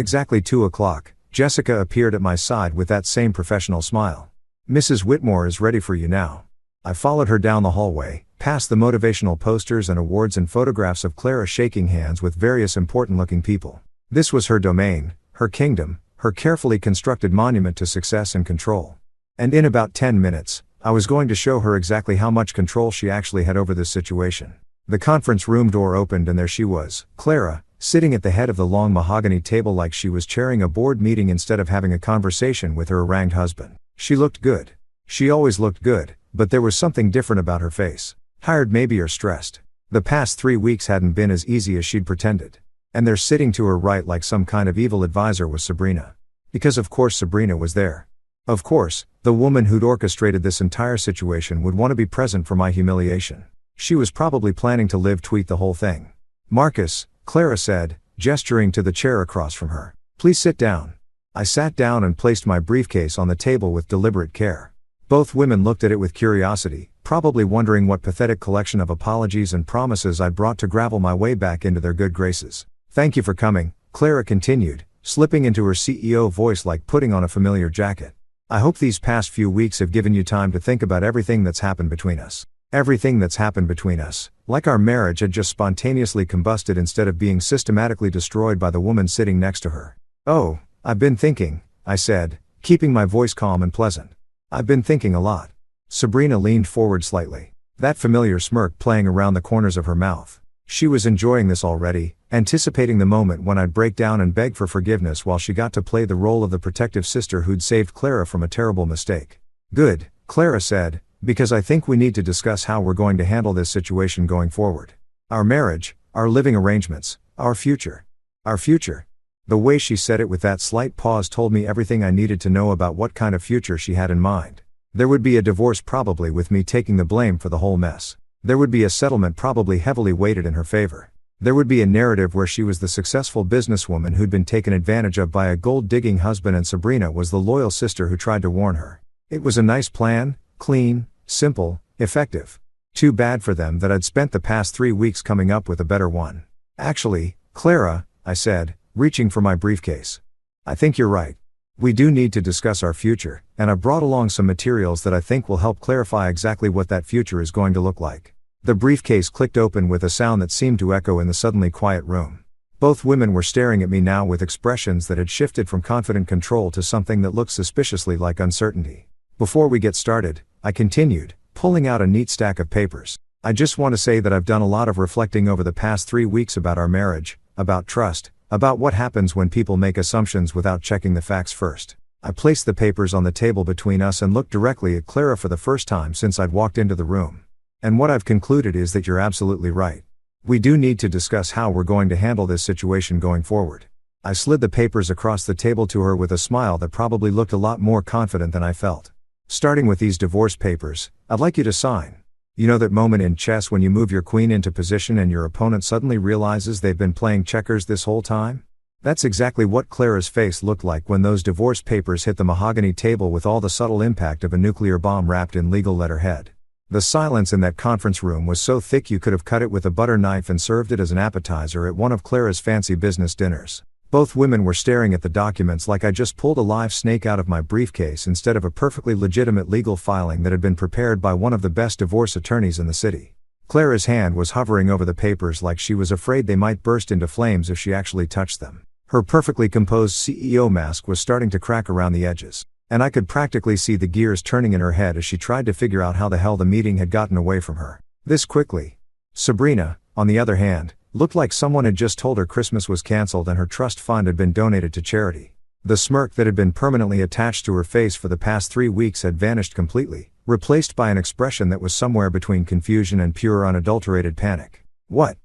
exactly 2 o'clock, Jessica appeared at my side with that same professional smile. "Mrs. Whitmore is ready for you now." I followed her down the hallway, past the motivational posters and awards and photographs of Clara shaking hands with various important-looking people. This was her domain, her kingdom, her carefully constructed monument to success and control. And in about 10 minutes, I was going to show her exactly how much control she actually had over this situation. The conference room door opened and there she was, Clara, sitting at the head of the long mahogany table like she was chairing a board meeting instead of having a conversation with her harangued husband. She looked good. She always looked good, but there was something different about her face. Tired maybe, or stressed. The past 3 weeks hadn't been as easy as she'd pretended. And there sitting to her right like some kind of evil advisor was Sabrina. Because of course Sabrina was there. Of course, the woman who'd orchestrated this entire situation would want to be present for my humiliation. She was probably planning to live tweet the whole thing. "Marcus," Clara said, gesturing to the chair across from her. "Please sit down." I sat down and placed my briefcase on the table with deliberate care. Both women looked at it with curiosity, probably wondering what pathetic collection of apologies and promises I'd brought to gravel my way back into their good graces. "Thank you for coming," Clara continued, slipping into her CEO voice like putting on a familiar jacket. "I hope these past few weeks have given you time to think about everything that's happened between us. Everything that's happened between us, like our marriage had just spontaneously combusted instead of being systematically destroyed by the woman sitting next to her." "Oh, I've been thinking," I said, keeping my voice calm and pleasant. "I've been thinking a lot." Sabrina leaned forward slightly, that familiar smirk playing around the corners of her mouth. She was enjoying this already, anticipating the moment when I'd break down and beg for forgiveness while she got to play the role of the protective sister who'd saved Clara from a terrible mistake. "Good," Clara said, "because I think we need to discuss how we're going to handle this situation going forward. Our marriage, our living arrangements, our future. Our future." The way she said it with that slight pause told me everything I needed to know about what kind of future she had in mind. There would be a divorce probably with me taking the blame for the whole mess. There would be a settlement probably heavily weighted in her favor. There would be a narrative where she was the successful businesswoman who'd been taken advantage of by a gold-digging husband and Sabrina was the loyal sister who tried to warn her. It was a nice plan, clean, simple, effective. Too bad for them that I'd spent the past 3 weeks coming up with a better one. Actually, Clara, I said, reaching for my briefcase. I think you're right. We do need to discuss our future, and I brought along some materials that I think will help clarify exactly what that future is going to look like. The briefcase clicked open with a sound that seemed to echo in the suddenly quiet room. Both women were staring at me now with expressions that had shifted from confident control to something that looked suspiciously like uncertainty. Before we get started, I continued, pulling out a neat stack of papers. I just want to say that I've done a lot of reflecting over the past 3 weeks about our marriage, about trust, about what happens when people make assumptions without checking the facts first. I placed the papers on the table between us and looked directly at Clara for the first time since I'd walked into the room. And what I've concluded is that you're absolutely right. We do need to discuss how we're going to handle this situation going forward. I slid the papers across the table to her with a smile that probably looked a lot more confident than I felt. Starting with these divorce papers, I'd like you to sign. You know that moment in chess when you move your queen into position and your opponent suddenly realizes they've been playing checkers this whole time? That's exactly what Clara's face looked like when those divorce papers hit the mahogany table with all the subtle impact of a nuclear bomb wrapped in legal letterhead. The silence in that conference room was so thick you could have cut it with a butter knife and served it as an appetizer at one of Clara's fancy business dinners. Both women were staring at the documents like I just pulled a live snake out of my briefcase instead of a perfectly legitimate legal filing that had been prepared by one of the best divorce attorneys in the city. Clara's hand was hovering over the papers like she was afraid they might burst into flames if she actually touched them. Her perfectly composed CEO mask was starting to crack around the edges, and I could practically see the gears turning in her head as she tried to figure out how the hell the meeting had gotten away from her this quickly. Sabrina, on the other hand, looked like someone had just told her Christmas was cancelled and her trust fund had been donated to charity. The smirk that had been permanently attached to her face for the past 3 weeks had vanished completely, replaced by an expression that was somewhere between confusion and pure unadulterated panic. What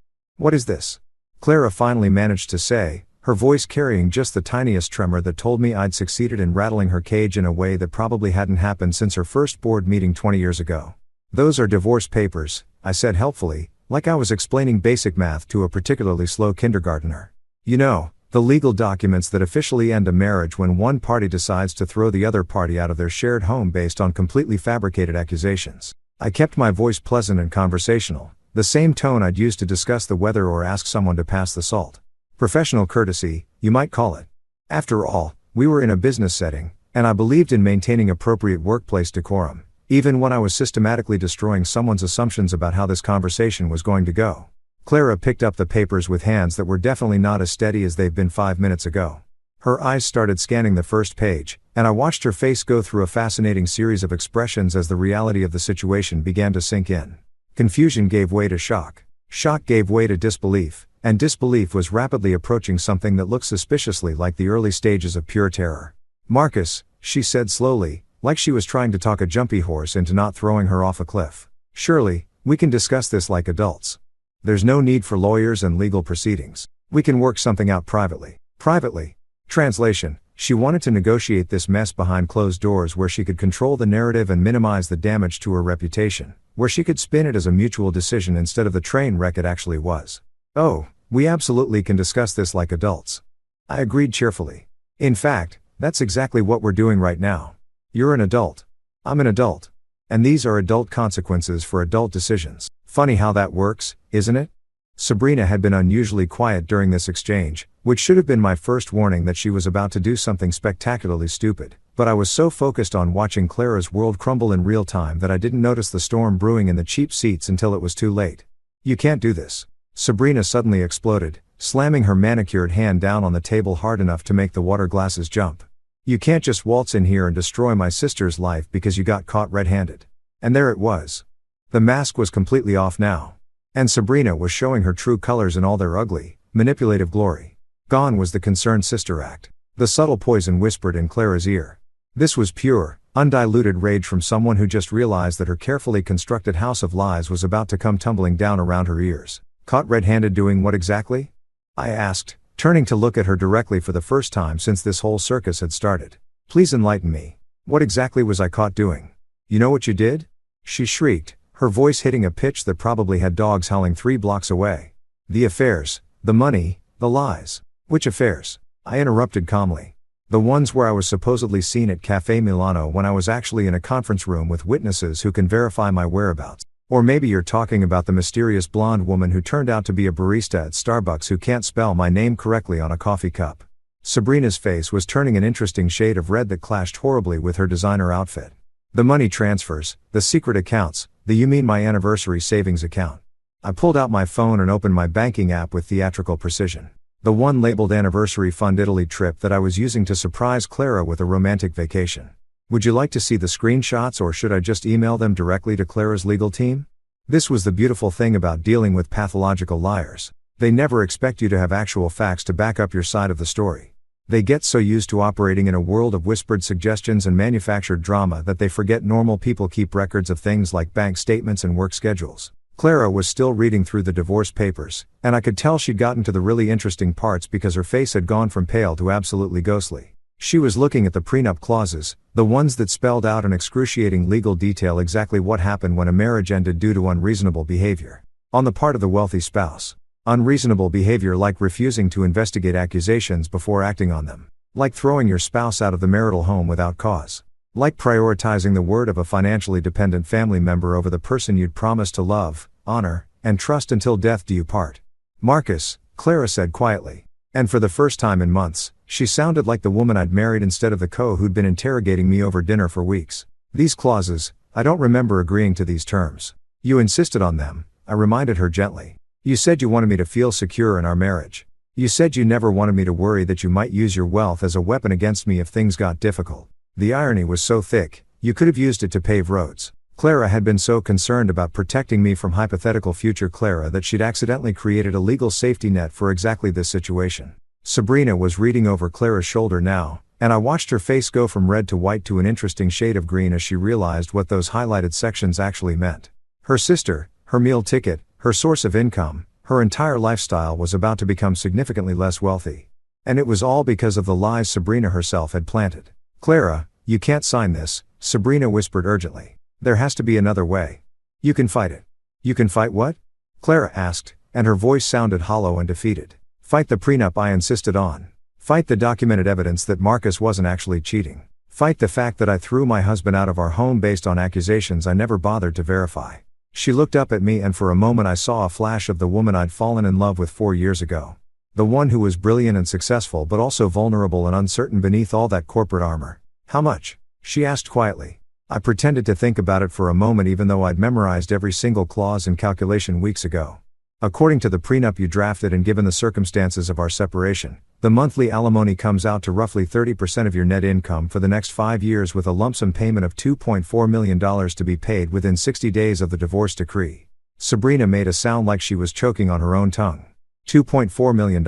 is this? Clara finally managed to say, her voice carrying just the tiniest tremor that told me I'd succeeded in rattling her cage in a way that probably hadn't happened since her first board meeting 20 years ago. Those are divorce papers, I said helpfully, like I was explaining basic math to a particularly slow kindergartner. You know, the legal documents that officially end a marriage when one party decides to throw the other party out of their shared home based on completely fabricated accusations. I kept my voice pleasant and conversational, the same tone I'd use to discuss the weather or ask someone to pass the salt. Professional courtesy, you might call it. After all, we were in a business setting, and I believed in maintaining appropriate workplace decorum, even when I was systematically destroying someone's assumptions about how this conversation was going to go. Clara picked up the papers with hands that were definitely not as steady as they've been 5 minutes ago. Her eyes started scanning the first page, and I watched her face go through a fascinating series of expressions as the reality of the situation began to sink in. Confusion gave way to shock. Shock gave way to disbelief, and disbelief was rapidly approaching something that looked suspiciously like the early stages of pure terror. Marcus, she said slowly, like she was trying to talk a jumpy horse into not throwing her off a cliff. Surely, we can discuss this like adults. There's no need for lawyers and legal proceedings. We can work something out privately. Privately. Translation, she wanted to negotiate this mess behind closed doors where she could control the narrative and minimize the damage to her reputation, where she could spin it as a mutual decision instead of the train wreck it actually was. Oh, we absolutely can discuss this like adults. I agreed cheerfully. In fact, that's exactly what we're doing right now. You're an adult. I'm an adult. And these are adult consequences for adult decisions. Funny how that works, isn't it? Sabrina had been unusually quiet during this exchange, which should have been my first warning that she was about to do something spectacularly stupid, but I was so focused on watching Clara's world crumble in real time that I didn't notice the storm brewing in the cheap seats until it was too late. You can't do this. Sabrina suddenly exploded, slamming her manicured hand down on the table hard enough to make the water glasses jump. You can't just waltz in here and destroy my sister's life because you got caught red-handed. And there it was. The mask was completely off now. And Sabrina was showing her true colors in all their ugly, manipulative glory. Gone was the concerned sister act. The subtle poison whispered in Clara's ear. This was pure, undiluted rage from someone who just realized that her carefully constructed house of lies was about to come tumbling down around her ears. Caught red-handed doing what exactly? I asked, turning to look at her directly for the first time since this whole circus had started. Please enlighten me. What exactly was I caught doing? You know what you did? She shrieked, her voice hitting a pitch that probably had dogs howling 3 blocks away. The affairs, the money, the lies. Which affairs? I interrupted calmly. The ones where I was supposedly seen at Cafe Milano when I was actually in a conference room with witnesses who can verify my whereabouts. Or maybe you're talking about the mysterious blonde woman who turned out to be a barista at Starbucks who can't spell my name correctly on a coffee cup. Sabrina's face was turning an interesting shade of red that clashed horribly with her designer outfit. The money transfers, the secret accounts, you mean my anniversary savings account. I pulled out my phone and opened my banking app with theatrical precision. The one labeled Anniversary Fund Italy trip that I was using to surprise Clara with a romantic vacation. Would you like to see the screenshots, or should I just email them directly to Clara's legal team? This was the beautiful thing about dealing with pathological liars. They never expect you to have actual facts to back up your side of the story. They get so used to operating in a world of whispered suggestions and manufactured drama that they forget normal people keep records of things like bank statements and work schedules. Clara was still reading through the divorce papers, and I could tell she'd gotten to the really interesting parts because her face had gone from pale to absolutely ghostly. She was looking at the prenup clauses, the ones that spelled out in excruciating legal detail exactly what happened when a marriage ended due to unreasonable behavior on the part of the wealthy spouse. Unreasonable behavior like refusing to investigate accusations before acting on them. Like throwing your spouse out of the marital home without cause. Like prioritizing the word of a financially dependent family member over the person you'd promised to love, honor, and trust until death do you part. Marcus, Clara said quietly. And for the first time in months, she sounded like the woman I'd married instead of the who'd been interrogating me over dinner for weeks. These clauses, I don't remember agreeing to these terms. You insisted on them, I reminded her gently. You said you wanted me to feel secure in our marriage. You said you never wanted me to worry that you might use your wealth as a weapon against me if things got difficult. The irony was so thick, you could have used it to pave roads. Clara had been so concerned about protecting me from hypothetical future Clara that she'd accidentally created a legal safety net for exactly this situation. Sabrina was reading over Clara's shoulder now, and I watched her face go from red to white to an interesting shade of green as she realized what those highlighted sections actually meant. Her sister, her meal ticket, her source of income, her entire lifestyle was about to become significantly less wealthy. And it was all because of the lies Sabrina herself had planted. Clara, you can't sign this, Sabrina whispered urgently. There has to be another way. You can fight it. You can fight what? Clara asked, and her voice sounded hollow and defeated. Fight the prenup I insisted on. Fight the documented evidence that Marcus wasn't actually cheating. Fight the fact that I threw my husband out of our home based on accusations I never bothered to verify. She looked up at me, and for a moment I saw a flash of the woman I'd fallen in love with 4 years ago. The one who was brilliant and successful but also vulnerable and uncertain beneath all that corporate armor. How much? She asked quietly. I pretended to think about it for a moment even though I'd memorized every single clause and calculation weeks ago. According to the prenup you drafted and given the circumstances of our separation, the monthly alimony comes out to roughly 30% of your net income for the next 5 years with a lump sum payment of $2.4 million to be paid within 60 days of the divorce decree. Sabrina made a sound like she was choking on her own tongue. $2.4 million.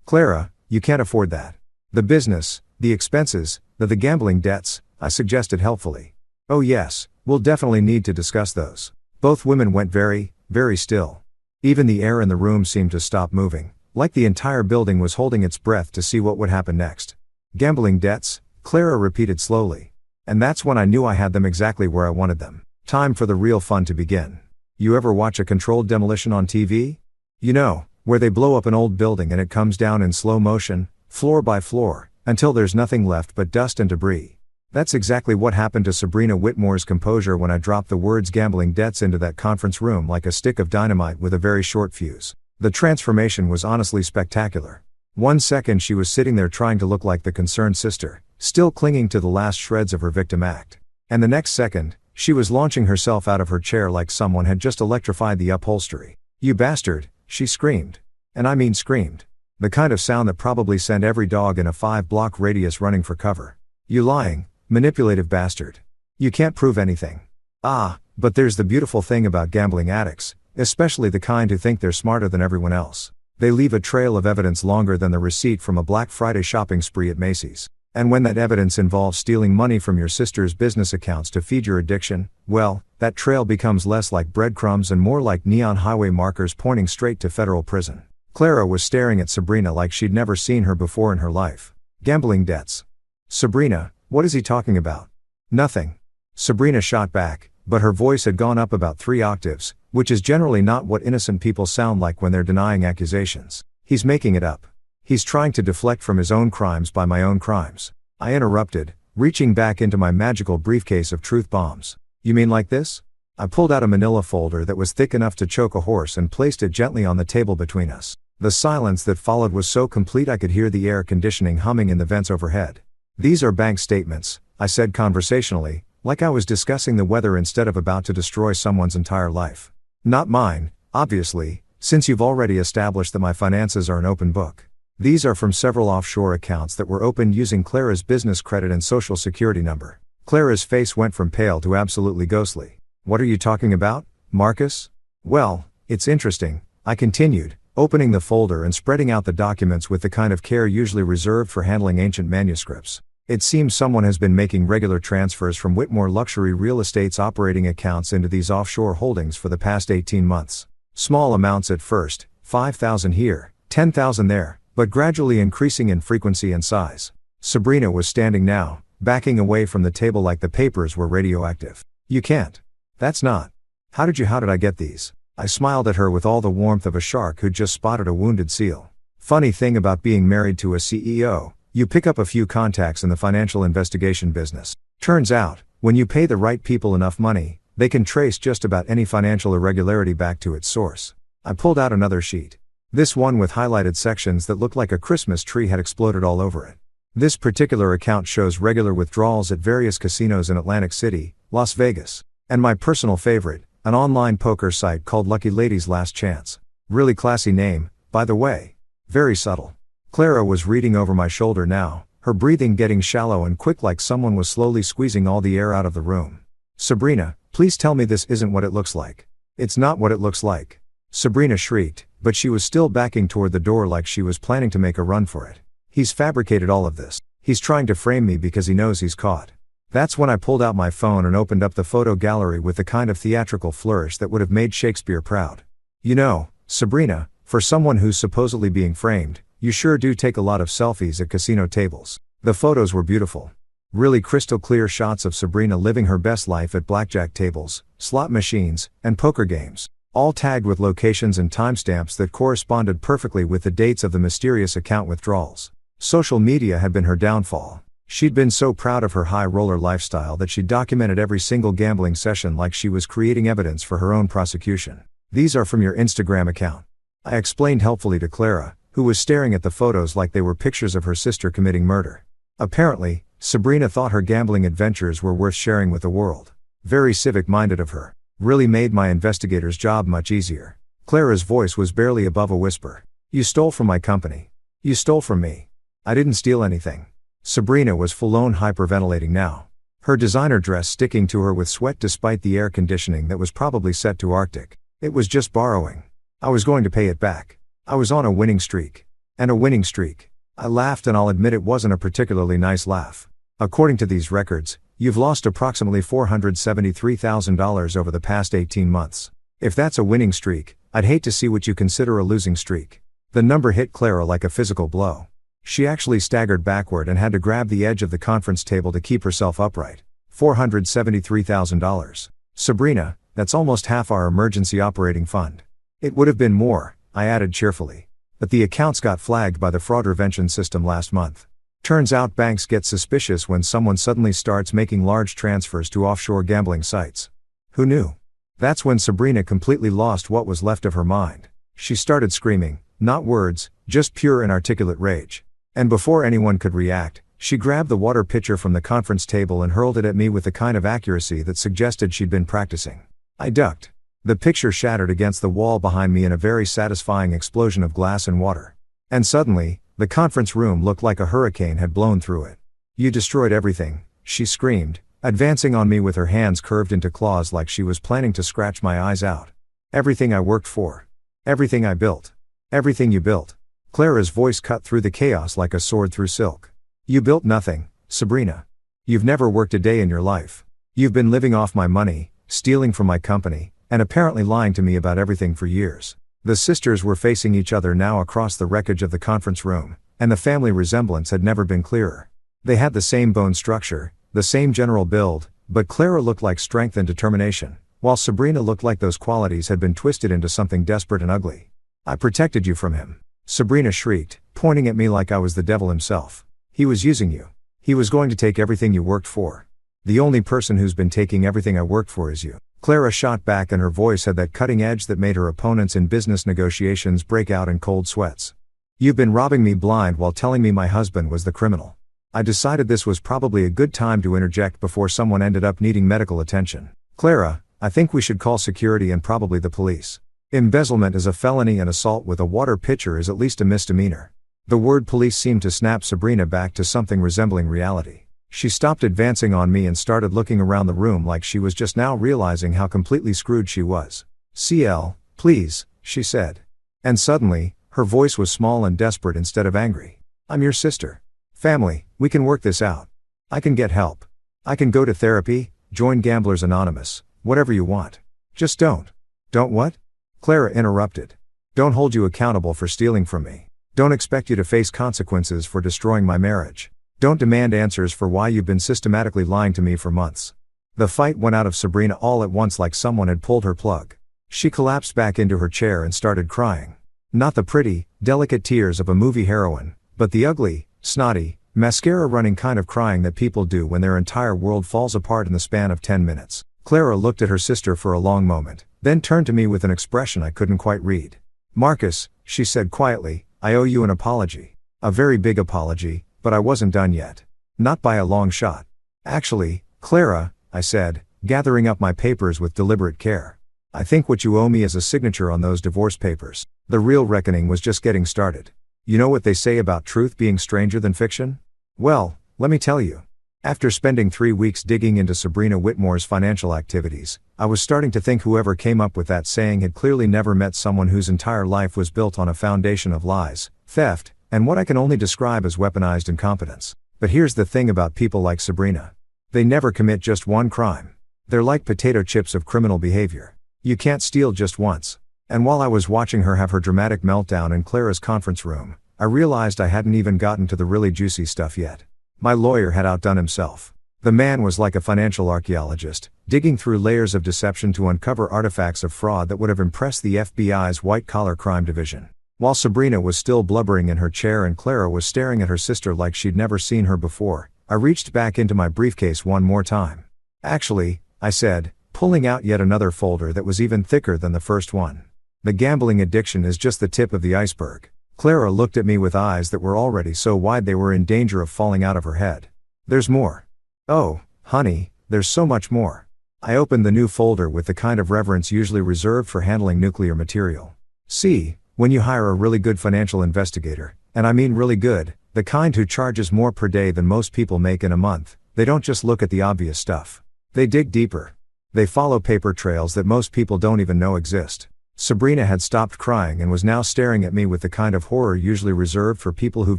Clara, you can't afford that. The business, the expenses, the gambling debts, I suggested helpfully. Oh yes, we'll definitely need to discuss those. Both women went very, very still. Even the air in the room seemed to stop moving, like the entire building was holding its breath to see what would happen next. Gambling debts, Clara repeated slowly. And that's when I knew I had them exactly where I wanted them. Time for the real fun to begin. You ever watch a controlled demolition on TV? You know, where they blow up an old building and it comes down in slow motion, floor by floor, until there's nothing left but dust and debris. That's exactly what happened to Sabrina Whitmore's composure when I dropped the words gambling debts into that conference room like a stick of dynamite with a very short fuse. The transformation was honestly spectacular. 1 second she was sitting there trying to look like the concerned sister, still clinging to the last shreds of her victim act. And the next second, she was launching herself out of her chair like someone had just electrified the upholstery. You bastard, she screamed. And I mean screamed. The kind of sound that probably sent every dog in a 5-block radius running for cover. You lying, manipulative bastard. You can't prove anything. Ah, but there's the beautiful thing about gambling addicts, especially the kind who think they're smarter than everyone else. They leave a trail of evidence longer than the receipt from a Black Friday shopping spree at Macy's. And when that evidence involves stealing money from your sister's business accounts to feed your addiction, well, that trail becomes less like breadcrumbs and more like neon highway markers pointing straight to federal prison. Clara was staring at Sabrina like she'd never seen her before in her life. Gambling debts. Sabrina, what is he talking about? Nothing. Sabrina shot back, but her voice had gone up about 3 octaves, which is generally not what innocent people sound like when they're denying accusations. He's making it up. He's trying to deflect from his own crimes by my own crimes. I interrupted, reaching back into my magical briefcase of truth bombs. You mean like this? I pulled out a manila folder that was thick enough to choke a horse and placed it gently on the table between us. The silence that followed was so complete I could hear the air conditioning humming in the vents overhead. These are bank statements, I said conversationally, like I was discussing the weather instead of about to destroy someone's entire life. Not mine, obviously, since you've already established that my finances are an open book. These are from several offshore accounts that were opened using Clara's business credit and social security number. Clara's face went from pale to absolutely ghostly. What are you talking about, Marcus? Well, it's interesting, I continued, opening the folder and spreading out the documents with the kind of care usually reserved for handling ancient manuscripts. It seems someone has been making regular transfers from Whitmore Luxury Real Estate's operating accounts into these offshore holdings for the past 18 months. Small amounts at first, 5,000 here, 10,000 there, but gradually increasing in frequency and size. Sabrina was standing now, backing away from the table like the papers were radioactive. You can't. That's not. How did I get these? I smiled at her with all the warmth of a shark who'd just spotted a wounded seal. Funny thing about being married to a CEO, you pick up a few contacts in the financial investigation business. Turns out, when you pay the right people enough money, they can trace just about any financial irregularity back to its source. I pulled out another sheet. This one with highlighted sections that looked like a Christmas tree had exploded all over it. This particular account shows regular withdrawals at various casinos in Atlantic City, Las Vegas. And my personal favorite, an online poker site called Lucky Lady's Last Chance. Really classy name, by the way. Very subtle. Clara was reading over my shoulder now, her breathing getting shallow and quick like someone was slowly squeezing all the air out of the room. Sabrina, please tell me this isn't what it looks like. It's not what it looks like. Sabrina shrieked, but she was still backing toward the door like she was planning to make a run for it. He's fabricated all of this. He's trying to frame me because he knows he's caught. That's when I pulled out my phone and opened up the photo gallery with the kind of theatrical flourish that would have made Shakespeare proud. You know, Sabrina, for someone who's supposedly being framed, you sure do take a lot of selfies at casino tables. The photos were beautiful. Really crystal clear shots of Sabrina living her best life at blackjack tables, slot machines, and poker games. All tagged with locations and timestamps that corresponded perfectly with the dates of the mysterious account withdrawals. Social media had been her downfall. She'd been so proud of her high-roller lifestyle that she documented every single gambling session like she was creating evidence for her own prosecution. These are from your Instagram account. I explained helpfully to Clara, who was staring at the photos like they were pictures of her sister committing murder. Apparently, Sabrina thought her gambling adventures were worth sharing with the world. Very civic-minded of her. Really made my investigator's job much easier. Clara's voice was barely above a whisper. You stole from my company. You stole from me. I didn't steal anything. Sabrina was full-on hyperventilating now. Her designer dress sticking to her with sweat despite the air conditioning that was probably set to Arctic. It was just borrowing. I was going to pay it back. I was on a winning streak. And a winning streak. I laughed, and I'll admit it wasn't a particularly nice laugh. According to these records, you've lost approximately $473,000 over the past 18 months. If that's a winning streak, I'd hate to see what you consider a losing streak. The number hit Clara like a physical blow. She actually staggered backward and had to grab the edge of the conference table to keep herself upright. $473,000. Sabrina, that's almost half our emergency operating fund. It would have been more, I added cheerfully. But the accounts got flagged by the fraud prevention system last month. Turns out banks get suspicious when someone suddenly starts making large transfers to offshore gambling sites. Who knew? That's when Sabrina completely lost what was left of her mind. She started screaming, not words, just pure inarticulate rage. And before anyone could react, she grabbed the water pitcher from the conference table and hurled it at me with the kind of accuracy that suggested she'd been practicing. I ducked. The picture shattered against the wall behind me in a very satisfying explosion of glass and water. And suddenly, the conference room looked like a hurricane had blown through it. You destroyed everything, she screamed, advancing on me with her hands curved into claws like she was planning to scratch my eyes out. Everything I worked for. Everything I built. Everything you built. Clara's voice cut through the chaos like a sword through silk. You built nothing, Sabrina. You've never worked a day in your life. You've been living off my money, stealing from my company, and apparently lying to me about everything for years. The sisters were facing each other now across the wreckage of the conference room, and the family resemblance had never been clearer. They had the same bone structure, the same general build, but Clara looked like strength and determination, while Sabrina looked like those qualities had been twisted into something desperate and ugly. I protected you from him. Sabrina shrieked, pointing at me like I was the devil himself. He was using you. He was going to take everything you worked for. The only person who's been taking everything I worked for is you. Clara shot back, and her voice had that cutting edge that made her opponents in business negotiations break out in cold sweats. You've been robbing me blind while telling me my husband was the criminal. I decided this was probably a good time to interject before someone ended up needing medical attention. Clara, I think we should call security and probably the police. Embezzlement is a felony and assault with a water pitcher is at least a misdemeanor. The word police seemed to snap Sabrina back to something resembling reality. She stopped advancing on me and started looking around the room like she was just now realizing how completely screwed she was. CL, please, she said. And suddenly, her voice was small and desperate instead of angry. I'm your sister. Family, we can work this out. I can get help. I can go to therapy, join Gamblers Anonymous, whatever you want. Just don't. Don't what? Clara interrupted. Don't hold you accountable for stealing from me. Don't expect you to face consequences for destroying my marriage. Don't demand answers for why you've been systematically lying to me for months. The fight went out of Sabrina all at once like someone had pulled her plug. She collapsed back into her chair and started crying. Not the pretty, delicate tears of a movie heroine, but the ugly, snotty, mascara-running kind of crying that people do when their entire world falls apart in the span of 10 minutes. Clara looked at her sister for a long moment, then turned to me with an expression I couldn't quite read. Marcus, she said quietly, I owe you an apology. A very big apology, but I wasn't done yet. Not by a long shot. Actually, Clara, I said, gathering up my papers with deliberate care. I think what you owe me is a signature on those divorce papers. The real reckoning was just getting started. You know what they say about truth being stranger than fiction? Well, let me tell you. After spending 3 weeks digging into Sabrina Whitmore's financial activities, I was starting to think whoever came up with that saying had clearly never met someone whose entire life was built on a foundation of lies, theft, and what I can only describe as weaponized incompetence. But here's the thing about people like Sabrina. They never commit just one crime. They're like potato chips of criminal behavior. You can't steal just once. And while I was watching her have her dramatic meltdown in Clara's conference room, I realized I hadn't even gotten to the really juicy stuff yet. My lawyer had outdone himself. The man was like a financial archaeologist, digging through layers of deception to uncover artifacts of fraud that would have impressed the FBI's white-collar crime division. While Sabrina was still blubbering in her chair and Clara was staring at her sister like she'd never seen her before, I reached back into my briefcase one more time. Actually, I said, pulling out yet another folder that was even thicker than the first one. The gambling addiction is just the tip of the iceberg. Clara looked at me with eyes that were already so wide they were in danger of falling out of her head. There's more. Oh, honey, there's so much more. I opened the new folder with the kind of reverence usually reserved for handling nuclear material. See, when you hire a really good financial investigator, and I mean really good, the kind who charges more per day than most people make in a month, they don't just look at the obvious stuff. They dig deeper. They follow paper trails that most people don't even know exist. Sabrina had stopped crying and was now staring at me with the kind of horror usually reserved for people who've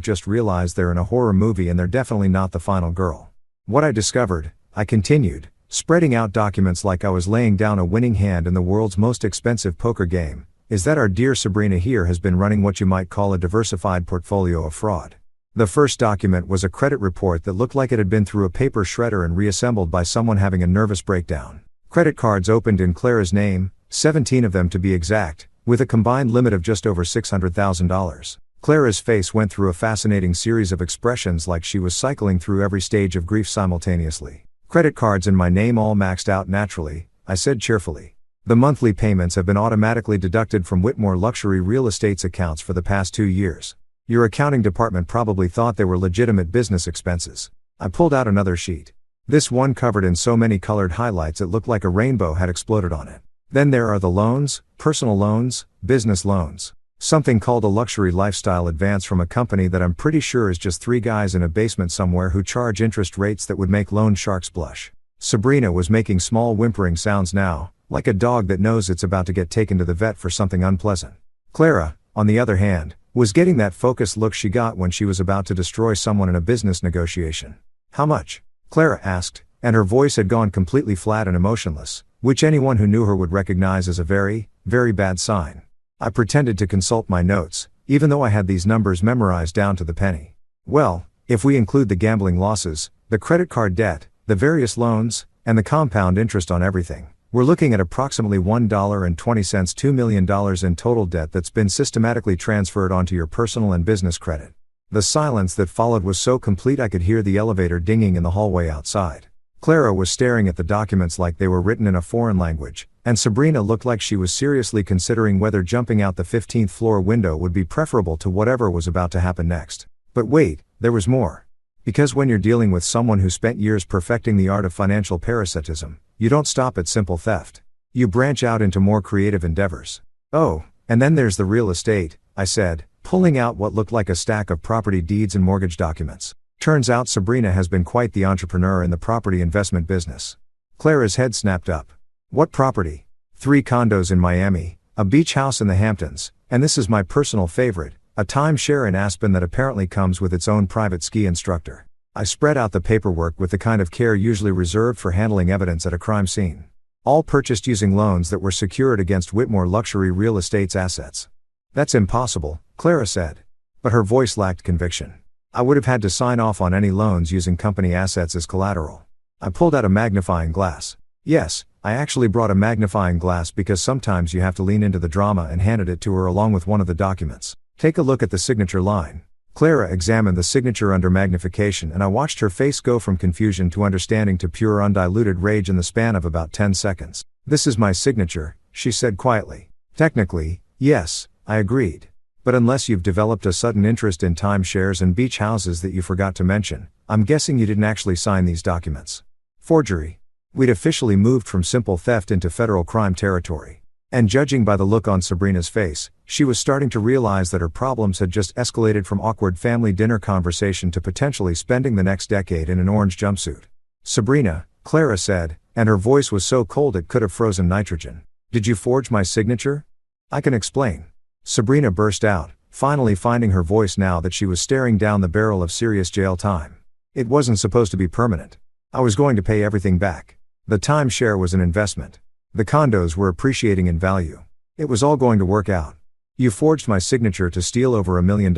just realized they're in a horror movie and they're definitely not the final girl. What I discovered, I continued, spreading out documents like I was laying down a winning hand in the world's most expensive poker game, is that our dear Sabrina here has been running what you might call a diversified portfolio of fraud. The first document was a credit report that looked like it had been through a paper shredder and reassembled by someone having a nervous breakdown. Credit cards opened in Clara's name, 17 of them to be exact, with a combined limit of just over $600,000. Clara's face went through a fascinating series of expressions like she was cycling through every stage of grief simultaneously. Credit cards in my name all maxed out naturally, I said cheerfully. The monthly payments have been automatically deducted from Whitmore Luxury Real Estate's accounts for the past 2 years. Your accounting department probably thought they were legitimate business expenses. I pulled out another sheet. This one covered in so many colored highlights it looked like a rainbow had exploded on it. Then there are the loans, personal loans, business loans. Something called a luxury lifestyle advance from a company that I'm pretty sure is just 3 guys in a basement somewhere who charge interest rates that would make loan sharks blush. Sabrina was making small whimpering sounds now, like a dog that knows it's about to get taken to the vet for something unpleasant. Clara, on the other hand, was getting that focused look she got when she was about to destroy someone in a business negotiation. How much? Clara asked, and her voice had gone completely flat and emotionless, which anyone who knew her would recognize as a very, very bad sign. I pretended to consult my notes, even though I had these numbers memorized down to the penny. Well, if we include the gambling losses, the credit card debt, the various loans, and the compound interest on everything, We're looking at approximately $1.20 $2 million in total debt that's been systematically transferred onto your personal and business credit. The silence that followed was so complete I could hear the elevator dinging in the hallway outside. Clara was staring at the documents like they were written in a foreign language, and Sabrina looked like she was seriously considering whether jumping out the 15th floor window would be preferable to whatever was about to happen next. But wait, there was more. Because when you're dealing with someone who spent years perfecting the art of financial parasitism, you don't stop at simple theft. You branch out into more creative endeavors. Oh, and then there's the real estate, I said, pulling out what looked like a stack of property deeds and mortgage documents. Turns out Sabrina has been quite the entrepreneur in the property investment business. Clara's head snapped up. What property? 3 condos in Miami, a beach house in the Hamptons, and this is my personal favorite, a timeshare in Aspen that apparently comes with its own private ski instructor. I spread out the paperwork with the kind of care usually reserved for handling evidence at a crime scene. All purchased using loans that were secured against Whitmore Luxury Real Estate's assets. That's impossible, Clara said. But her voice lacked conviction. I would have had to sign off on any loans using company assets as collateral. I pulled out a magnifying glass. Yes, I actually brought a magnifying glass because sometimes you have to lean into the drama, and handed it to her along with one of the documents. Take a look at the signature line. Clara examined the signature under magnification, and I watched her face go from confusion to understanding to pure undiluted rage in the span of about 10 seconds. This is my signature, she said quietly. Technically, yes, I agreed. But unless you've developed a sudden interest in timeshares and beach houses that you forgot to mention, I'm guessing you didn't actually sign these documents. Forgery. We'd officially moved from simple theft into federal crime territory. And judging by the look on Sabrina's face, she was starting to realize that her problems had just escalated from awkward family dinner conversation to potentially spending the next decade in an orange jumpsuit. Sabrina, Clara said, and her voice was so cold it could have frozen nitrogen. Did you forge my signature? I can explain. Sabrina burst out, finally finding her voice now that she was staring down the barrel of serious jail time. It wasn't supposed to be permanent. I was going to pay everything back. The timeshare was an investment. The condos were appreciating in value. It was all going to work out. You forged my signature to steal over $1 million,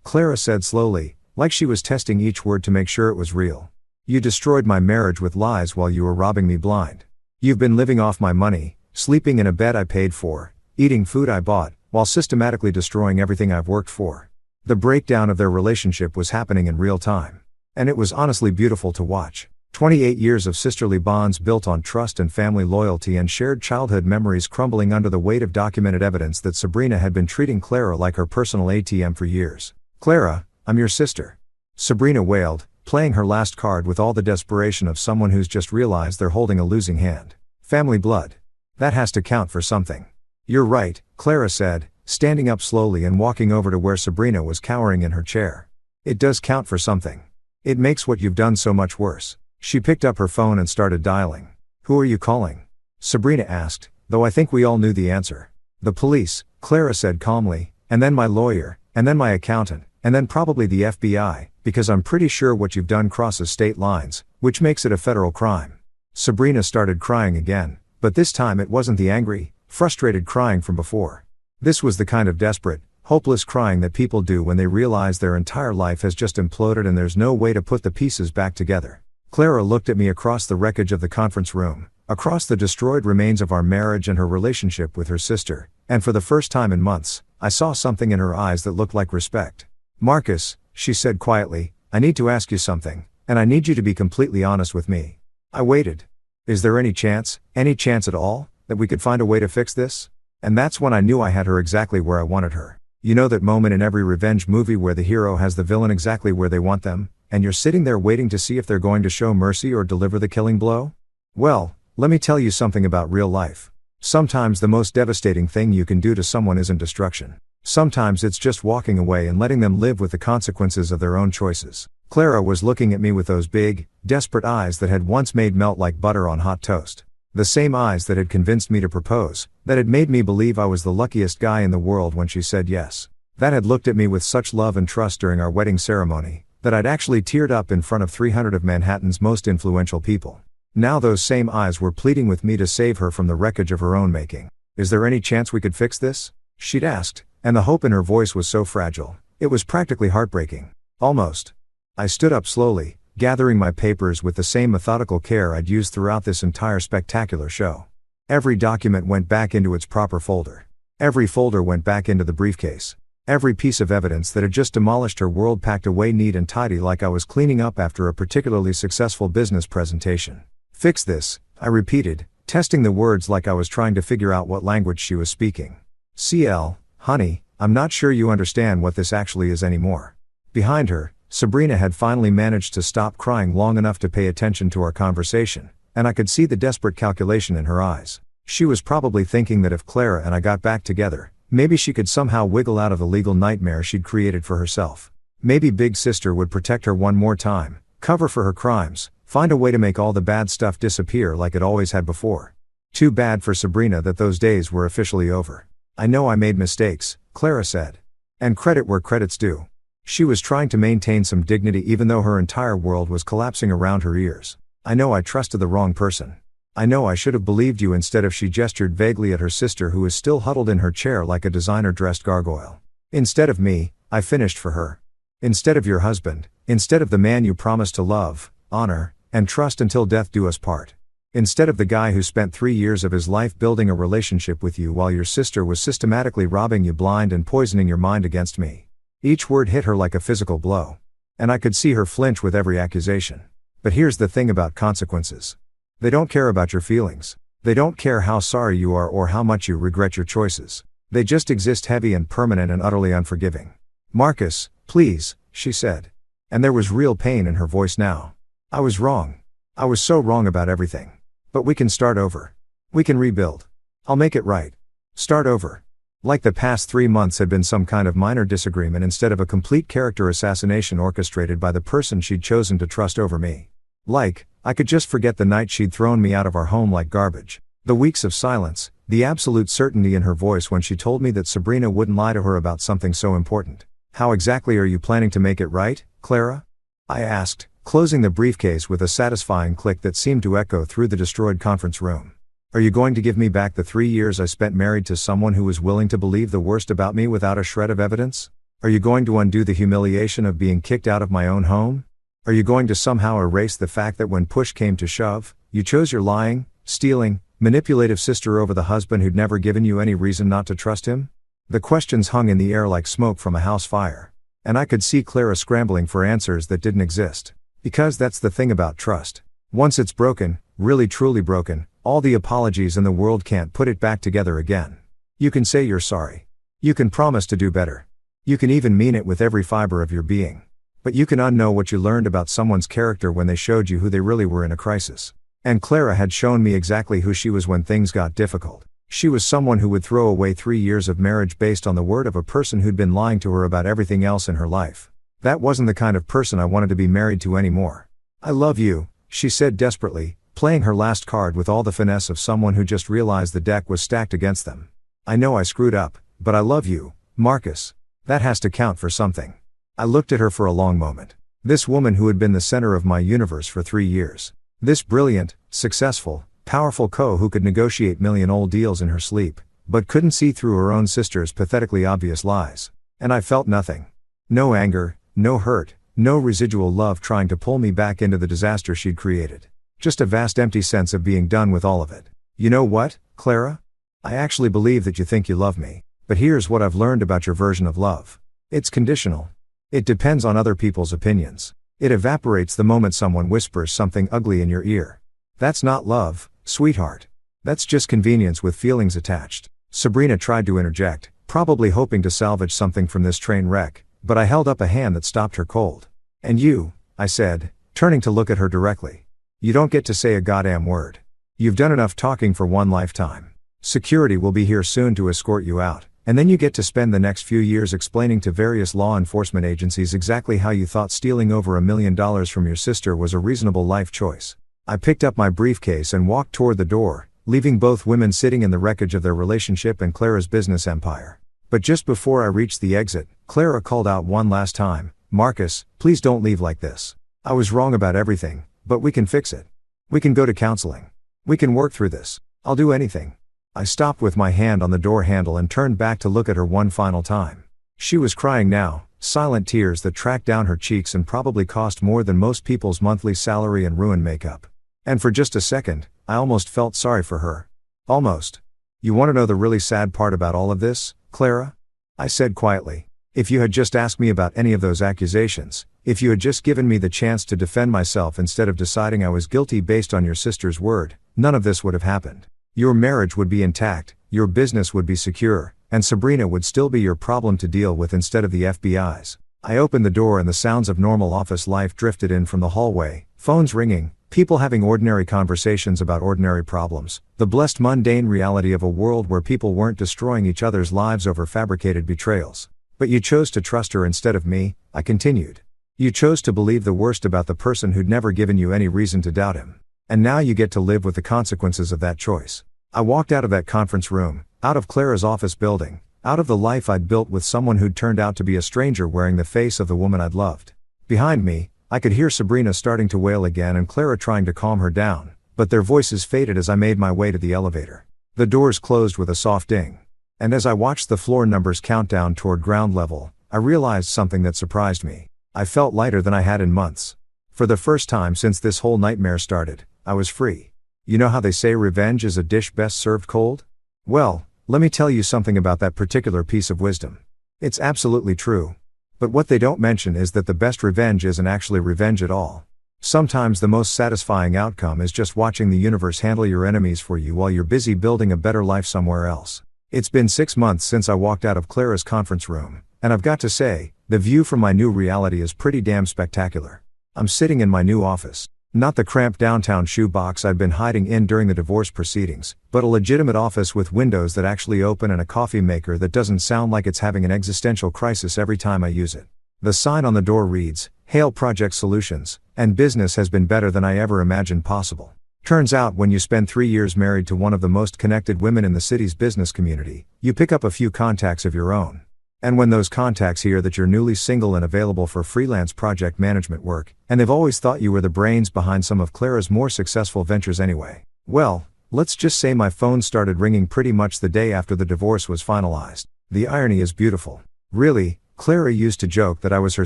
Clara said slowly, like she was testing each word to make sure it was real. You destroyed my marriage with lies while you were robbing me blind. You've been living off my money, sleeping in a bed I paid for, eating food I bought, while systematically destroying everything I've worked for. The breakdown of their relationship was happening in real time. And it was honestly beautiful to watch. 28 years of sisterly bonds built on trust and family loyalty and shared childhood memories crumbling under the weight of documented evidence that Sabrina had been treating Clara like her personal ATM for years. Clara, I'm your sister. Sabrina wailed, playing her last card with all the desperation of someone who's just realized they're holding a losing hand. Family blood. That has to count for something. You're right, Clara said, standing up slowly and walking over to where Sabrina was cowering in her chair. It does count for something. It makes what you've done so much worse. She picked up her phone and started dialing. Who are you calling? Sabrina asked, though I think we all knew the answer. The police, Clara said calmly, and then my lawyer, and then my accountant, and then probably the FBI, because I'm pretty sure what you've done crosses state lines, which makes it a federal crime. Sabrina started crying again, but this time it wasn't the angry, frustrated crying from before. This was the kind of desperate, hopeless crying that people do when they realize their entire life has just imploded and there's no way to put the pieces back together. Clara looked at me across the wreckage of the conference room, across the destroyed remains of our marriage and her relationship with her sister, and for the first time in months, I saw something in her eyes that looked like respect. Marcus, she said quietly, I need to ask you something, and I need you to be completely honest with me. I waited. Is there any chance at all, that we could find a way to fix this? And that's when I knew I had her exactly where I wanted her. You know that moment in every revenge movie where the hero has the villain exactly where they want them, and you're sitting there waiting to see if they're going to show mercy or deliver the killing blow? Well, let me tell you something about real life. Sometimes the most devastating thing you can do to someone isn't destruction. Sometimes it's just walking away and letting them live with the consequences of their own choices. Clara was looking at me with those big, desperate eyes that had once made melt like butter on hot toast. The same eyes that had convinced me to propose, that had made me believe I was the luckiest guy in the world when she said yes. That had looked at me with such love and trust during our wedding ceremony, that I'd actually teared up in front of 300 of Manhattan's most influential people. Now those same eyes were pleading with me to save her from the wreckage of her own making. Is there any chance we could fix this? She'd asked, and the hope in her voice was so fragile, it was practically heartbreaking. Almost. I stood up slowly, gathering my papers with the same methodical care I'd used throughout this entire spectacular show. Every document went back into its proper folder. Every folder went back into the briefcase. Every piece of evidence that had just demolished her world packed away neat and tidy like I was cleaning up after a particularly successful business presentation. Fix this, I repeated, testing the words like I was trying to figure out what language she was speaking. CL, honey, I'm not sure you understand what this actually is anymore. Behind her, Sabrina had finally managed to stop crying long enough to pay attention to our conversation, and I could see the desperate calculation in her eyes. She was probably thinking that if Clara and I got back together, maybe she could somehow wiggle out of the legal nightmare she'd created for herself. Maybe Big Sister would protect her one more time, cover for her crimes, find a way to make all the bad stuff disappear like it always had before. Too bad for Sabrina that those days were officially over. I know I made mistakes, Clara said. And credit where credit's due. She was trying to maintain some dignity even though her entire world was collapsing around her ears. I know I trusted the wrong person. I know I should have believed you instead of. She gestured vaguely at her sister who was still huddled in her chair like a designer-dressed gargoyle. Instead of me, I finished for her. Instead of your husband, instead of the man you promised to love, honor, and trust until death do us part. Instead of the guy who spent 3 years of his life building a relationship with you while your sister was systematically robbing you blind and poisoning your mind against me. Each word hit her like a physical blow. And I could see her flinch with every accusation. But here's the thing about consequences. They don't care about your feelings. They don't care how sorry you are or how much you regret your choices. They just exist, heavy and permanent and utterly unforgiving. Marcus, please, she said. And there was real pain in her voice now. I was wrong. I was so wrong about everything. But we can start over. We can rebuild. I'll make it right. Start over. Like the past 3 months had been some kind of minor disagreement instead of a complete character assassination orchestrated by the person she'd chosen to trust over me. Like, I could just forget the night she'd thrown me out of our home like garbage. The weeks of silence, the absolute certainty in her voice when she told me that Sabrina wouldn't lie to her about something so important. How exactly are you planning to make it right, Clara? I asked, closing the briefcase with a satisfying click that seemed to echo through the destroyed conference room. Are you going to give me back the 3 years I spent married to someone who was willing to believe the worst about me without a shred of evidence? Are you going to undo the humiliation of being kicked out of my own home? Are you going to somehow erase the fact that when push came to shove, you chose your lying, stealing, manipulative sister over the husband who'd never given you any reason not to trust him? The questions hung in the air like smoke from a house fire. And I could see Clara scrambling for answers that didn't exist. Because that's the thing about trust. Once it's broken, really truly broken, all the apologies in the world can't put it back together again. You can say you're sorry. You can promise to do better. You can even mean it with every fiber of your being. But you can unknow what you learned about someone's character when they showed you who they really were in a crisis. And Clara had shown me exactly who she was when things got difficult. She was someone who would throw away 3 years of marriage based on the word of a person who'd been lying to her about everything else in her life. That wasn't the kind of person I wanted to be married to anymore. I love you, she said desperately, playing her last card with all the finesse of someone who just realized the deck was stacked against them. I know I screwed up, but I love you, Marcus. That has to count for something. I looked at her for a long moment. This woman who had been the center of my universe for 3 years. This brilliant, successful, powerful who could negotiate million-old deals in her sleep, but couldn't see through her own sister's pathetically obvious lies. And I felt nothing. No anger, no hurt, no residual love trying to pull me back into the disaster she'd created. Just a vast empty sense of being done with all of it. You know what, Clara? I actually believe that you think you love me, but here's what I've learned about your version of love. It's conditional. It depends on other people's opinions. It evaporates the moment someone whispers something ugly in your ear. That's not love, sweetheart. That's just convenience with feelings attached. Sabrina tried to interject, probably hoping to salvage something from this train wreck, but I held up a hand that stopped her cold. And you, I said, turning to look at her directly. You don't get to say a goddamn word. You've done enough talking for one lifetime. Security will be here soon to escort you out, and then you get to spend the next few years explaining to various law enforcement agencies exactly how you thought stealing over $1 million from your sister was a reasonable life choice. I picked up my briefcase and walked toward the door, leaving both women sitting in the wreckage of their relationship and Clara's business empire. But just before I reached the exit, Clara called out one last time, Marcus, please don't leave like this. I was wrong about everything, but we can fix it. We can go to counseling. We can work through this. I'll do anything. I stopped with my hand on the door handle and turned back to look at her one final time. She was crying now, silent tears that tracked down her cheeks and probably cost more than most people's monthly salary and ruined makeup. And for just a second, I almost felt sorry for her. Almost. You want to know the really sad part about all of this, Clara? I said quietly. If you had just asked me about any of those accusations, if you had just given me the chance to defend myself instead of deciding I was guilty based on your sister's word, none of this would have happened. Your marriage would be intact, your business would be secure, and Sabrina would still be your problem to deal with instead of the FBI's. I opened the door and the sounds of normal office life drifted in from the hallway, phones ringing, people having ordinary conversations about ordinary problems, the blessed mundane reality of a world where people weren't destroying each other's lives over fabricated betrayals. But you chose to trust her instead of me, I continued. You chose to believe the worst about the person who'd never given you any reason to doubt him. And now you get to live with the consequences of that choice. I walked out of that conference room, out of Clara's office building, out of the life I'd built with someone who'd turned out to be a stranger wearing the face of the woman I'd loved. Behind me, I could hear Sabrina starting to wail again and Clara trying to calm her down, but their voices faded as I made my way to the elevator. The doors closed with a soft ding. And as I watched the floor numbers count down toward ground level, I realized something that surprised me. I felt lighter than I had in months. For the first time since this whole nightmare started, I was free. You know how they say revenge is a dish best served cold? Well, let me tell you something about that particular piece of wisdom. It's absolutely true. But what they don't mention is that the best revenge isn't actually revenge at all. Sometimes the most satisfying outcome is just watching the universe handle your enemies for you while you're busy building a better life somewhere else. It's been 6 months since I walked out of Clara's conference room, and I've got to say, the view from my new reality is pretty damn spectacular. I'm sitting in my new office. Not the cramped downtown shoebox I'd been hiding in during the divorce proceedings, but a legitimate office with windows that actually open and a coffee maker that doesn't sound like it's having an existential crisis every time I use it. The sign on the door reads, "Hail Project Solutions," and business has been better than I ever imagined possible. Turns out when you spend 3 years married to one of the most connected women in the city's business community, you pick up a few contacts of your own. And when those contacts hear that you're newly single and available for freelance project management work, and they've always thought you were the brains behind some of Clara's more successful ventures anyway, well, let's just say my phone started ringing pretty much the day after the divorce was finalized. The irony is beautiful. Really, Clara used to joke that I was her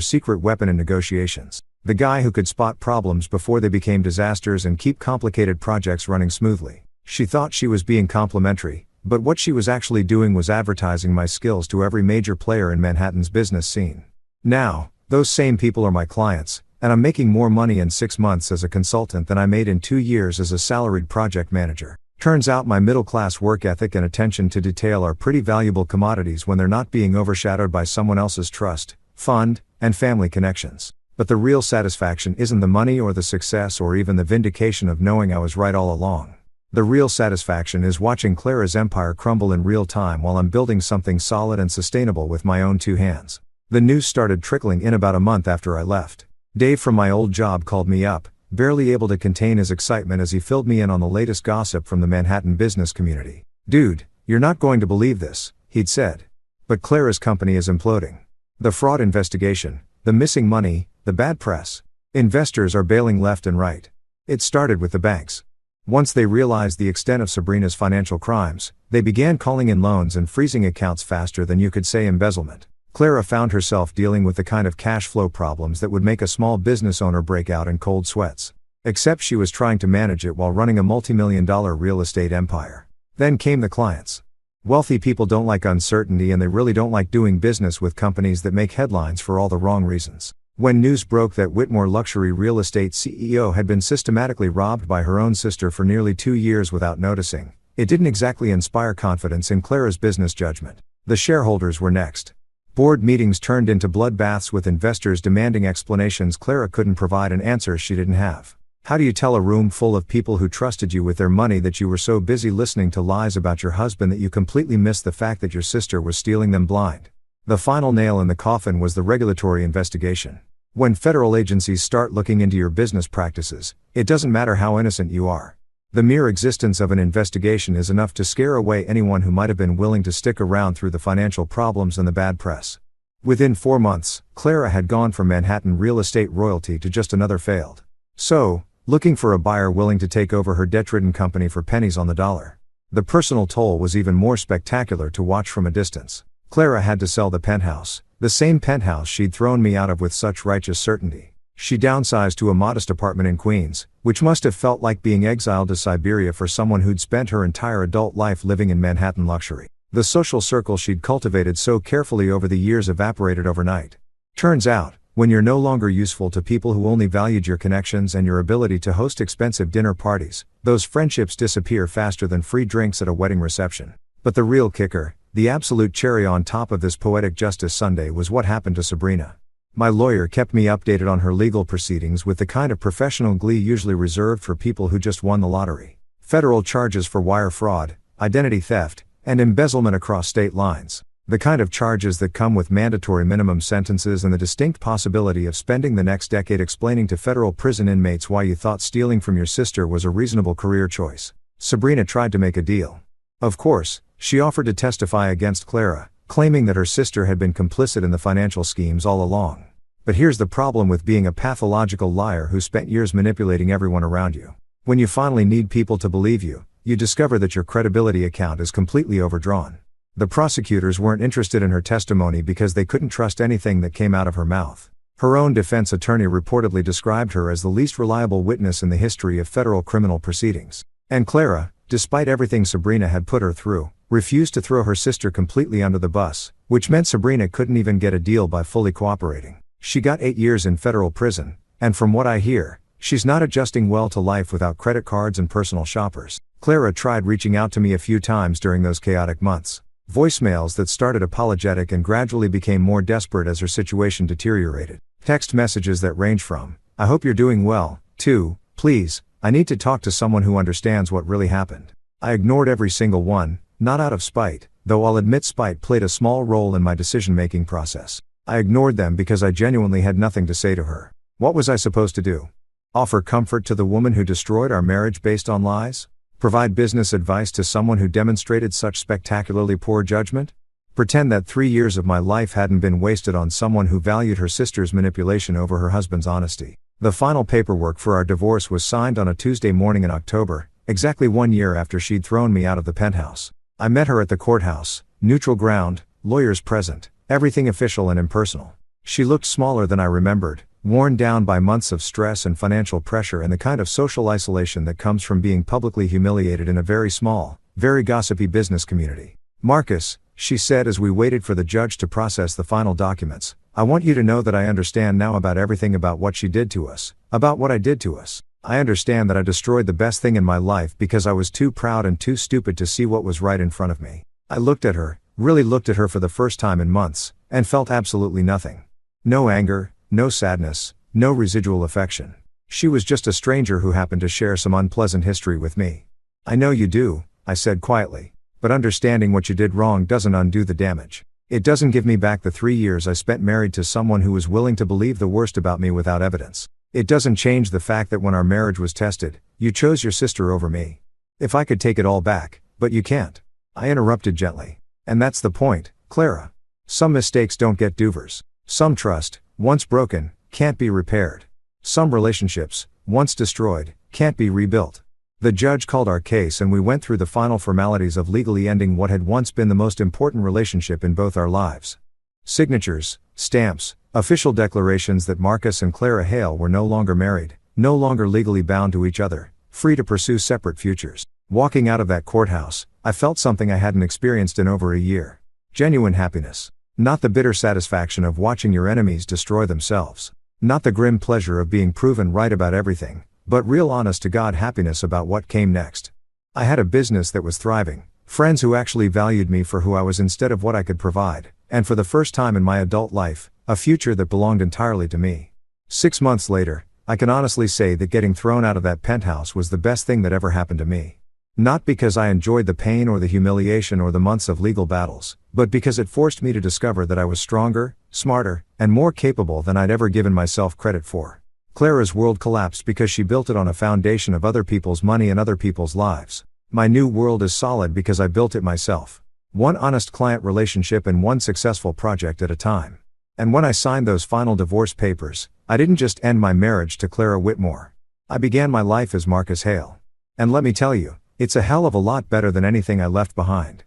secret weapon in negotiations. The guy who could spot problems before they became disasters and keep complicated projects running smoothly. She thought she was being complimentary, but what she was actually doing was advertising my skills to every major player in Manhattan's business scene. Now, those same people are my clients, and I'm making more money in 6 months as a consultant than I made in 2 years as a salaried project manager. Turns out my middle-class work ethic and attention to detail are pretty valuable commodities when they're not being overshadowed by someone else's trust, fund, and family connections. But the real satisfaction isn't the money or the success or even the vindication of knowing I was right all along. The real satisfaction is watching Clara's empire crumble in real time while I'm building something solid and sustainable with my own 2 hands. The news started trickling in about a month after I left. Dave from my old job called me up, barely able to contain his excitement as he filled me in on the latest gossip from the Manhattan business community. "Dude, you're not going to believe this," he'd said. "But Clara's company is imploding. The fraud investigation, the missing money, the bad press. Investors are bailing left and right. It started with the banks. Once they realized the extent of Sabrina's financial crimes, they began calling in loans and freezing accounts faster than you could say embezzlement. Clara found herself dealing with the kind of cash flow problems that would make a small business owner break out in cold sweats. Except she was trying to manage it while running a multi-million-dollar real estate empire. Then came the clients. Wealthy people don't like uncertainty and they really don't like doing business with companies that make headlines for all the wrong reasons. When news broke that Whitmore Luxury Real Estate CEO had been systematically robbed by her own sister for nearly 2 years without noticing, it didn't exactly inspire confidence in Clara's business judgment. The shareholders were next. Board meetings turned into bloodbaths with investors demanding explanations Clara couldn't provide and answers she didn't have. How do you tell a room full of people who trusted you with their money that you were so busy listening to lies about your husband that you completely missed the fact that your sister was stealing them blind? The final nail in the coffin was the regulatory investigation. When federal agencies start looking into your business practices, it doesn't matter how innocent you are. The mere existence of an investigation is enough to scare away anyone who might have been willing to stick around through the financial problems and the bad press. Within 4 months, Clara had gone from Manhattan real estate royalty to just another failed. So, looking for a buyer willing to take over her debt-ridden company for pennies on the dollar. The personal toll was even more spectacular to watch from a distance. Clara had to sell the penthouse, the same penthouse she'd thrown me out of with such righteous certainty. She downsized to a modest apartment in Queens, which must have felt like being exiled to Siberia for someone who'd spent her entire adult life living in Manhattan luxury. The social circle she'd cultivated so carefully over the years evaporated overnight. Turns out, when you're no longer useful to people who only valued your connections and your ability to host expensive dinner parties, those friendships disappear faster than free drinks at a wedding reception. But the real kicker, the absolute cherry on top of this poetic justice sundae, was what happened to Sabrina. My lawyer kept me updated on her legal proceedings with the kind of professional glee usually reserved for people who just won the lottery. Federal charges for wire fraud, identity theft, and embezzlement across state lines. The kind of charges that come with mandatory minimum sentences and the distinct possibility of spending the next decade explaining to federal prison inmates why you thought stealing from your sister was a reasonable career choice. Sabrina tried to make a deal. Of course, she offered to testify against Clara, claiming that her sister had been complicit in the financial schemes all along. But here's the problem with being a pathological liar who spent years manipulating everyone around you. When you finally need people to believe you, you discover that your credibility account is completely overdrawn. The prosecutors weren't interested in her testimony because they couldn't trust anything that came out of her mouth. Her own defense attorney reportedly described her as the least reliable witness in the history of federal criminal proceedings. And Clara, despite everything Sabrina had put her through, refused to throw her sister completely under the bus, which meant Sabrina couldn't even get a deal by fully cooperating. She got 8 years in federal prison, and from what I hear, she's not adjusting well to life without credit cards and personal shoppers. Clara tried reaching out to me a few times during those chaotic months. Voicemails that started apologetic and gradually became more desperate as her situation deteriorated. Text messages that range from, "I hope you're doing well," to, "Please, I need to talk to someone who understands what really happened." I ignored every single one, not out of spite, though I'll admit spite played a small role in my decision-making process. I ignored them because I genuinely had nothing to say to her. What was I supposed to do? Offer comfort to the woman who destroyed our marriage based on lies? Provide business advice to someone who demonstrated such spectacularly poor judgment? Pretend that 3 years of my life hadn't been wasted on someone who valued her sister's manipulation over her husband's honesty? The final paperwork for our divorce was signed on a Tuesday morning in October, exactly 1 year after she'd thrown me out of the penthouse. I met her at the courthouse, neutral ground, lawyers present, everything official and impersonal. She looked smaller than I remembered, worn down by months of stress and financial pressure and the kind of social isolation that comes from being publicly humiliated in a very small, very gossipy business community. "Marcus," she said as we waited for the judge to process the final documents, "I want you to know that I understand now about everything about what she did to us, about what I did to us. I understand that I destroyed the best thing in my life because I was too proud and too stupid to see what was right in front of me." I looked at her, really looked at her for the first time in months, and felt absolutely nothing. No anger, no sadness, no residual affection. She was just a stranger who happened to share some unpleasant history with me. "I know you do," I said quietly, "but understanding what you did wrong doesn't undo the damage. It doesn't give me back the 3 years I spent married to someone who was willing to believe the worst about me without evidence. It doesn't change the fact that when our marriage was tested, you chose your sister over me. If I could take it all back, but you can't." I interrupted gently. "And that's the point, Clara. Some mistakes don't get do-overs. Some trust, once broken, can't be repaired. Some relationships, once destroyed, can't be rebuilt." The judge called our case and we went through the final formalities of legally ending what had once been the most important relationship in both our lives. Signatures, stamps, official declarations that Marcus and Clara Hale were no longer married, no longer legally bound to each other, free to pursue separate futures. Walking out of that courthouse, I felt something I hadn't experienced in over a year. Genuine happiness. Not the bitter satisfaction of watching your enemies destroy themselves. Not the grim pleasure of being proven right about everything, but real honest-to-God happiness about what came next. I had a business that was thriving, friends who actually valued me for who I was instead of what I could provide, and for the first time in my adult life, a future that belonged entirely to me. 6 months later, I can honestly say that getting thrown out of that penthouse was the best thing that ever happened to me. Not because I enjoyed the pain or the humiliation or the months of legal battles, but because it forced me to discover that I was stronger, smarter, and more capable than I'd ever given myself credit for. Clara's world collapsed because she built it on a foundation of other people's money and other people's lives. My new world is solid because I built it myself. One honest client relationship and one successful project at a time. And when I signed those final divorce papers, I didn't just end my marriage to Clara Whitmore. I began my life as Marcus Hale. And let me tell you, it's a hell of a lot better than anything I left behind.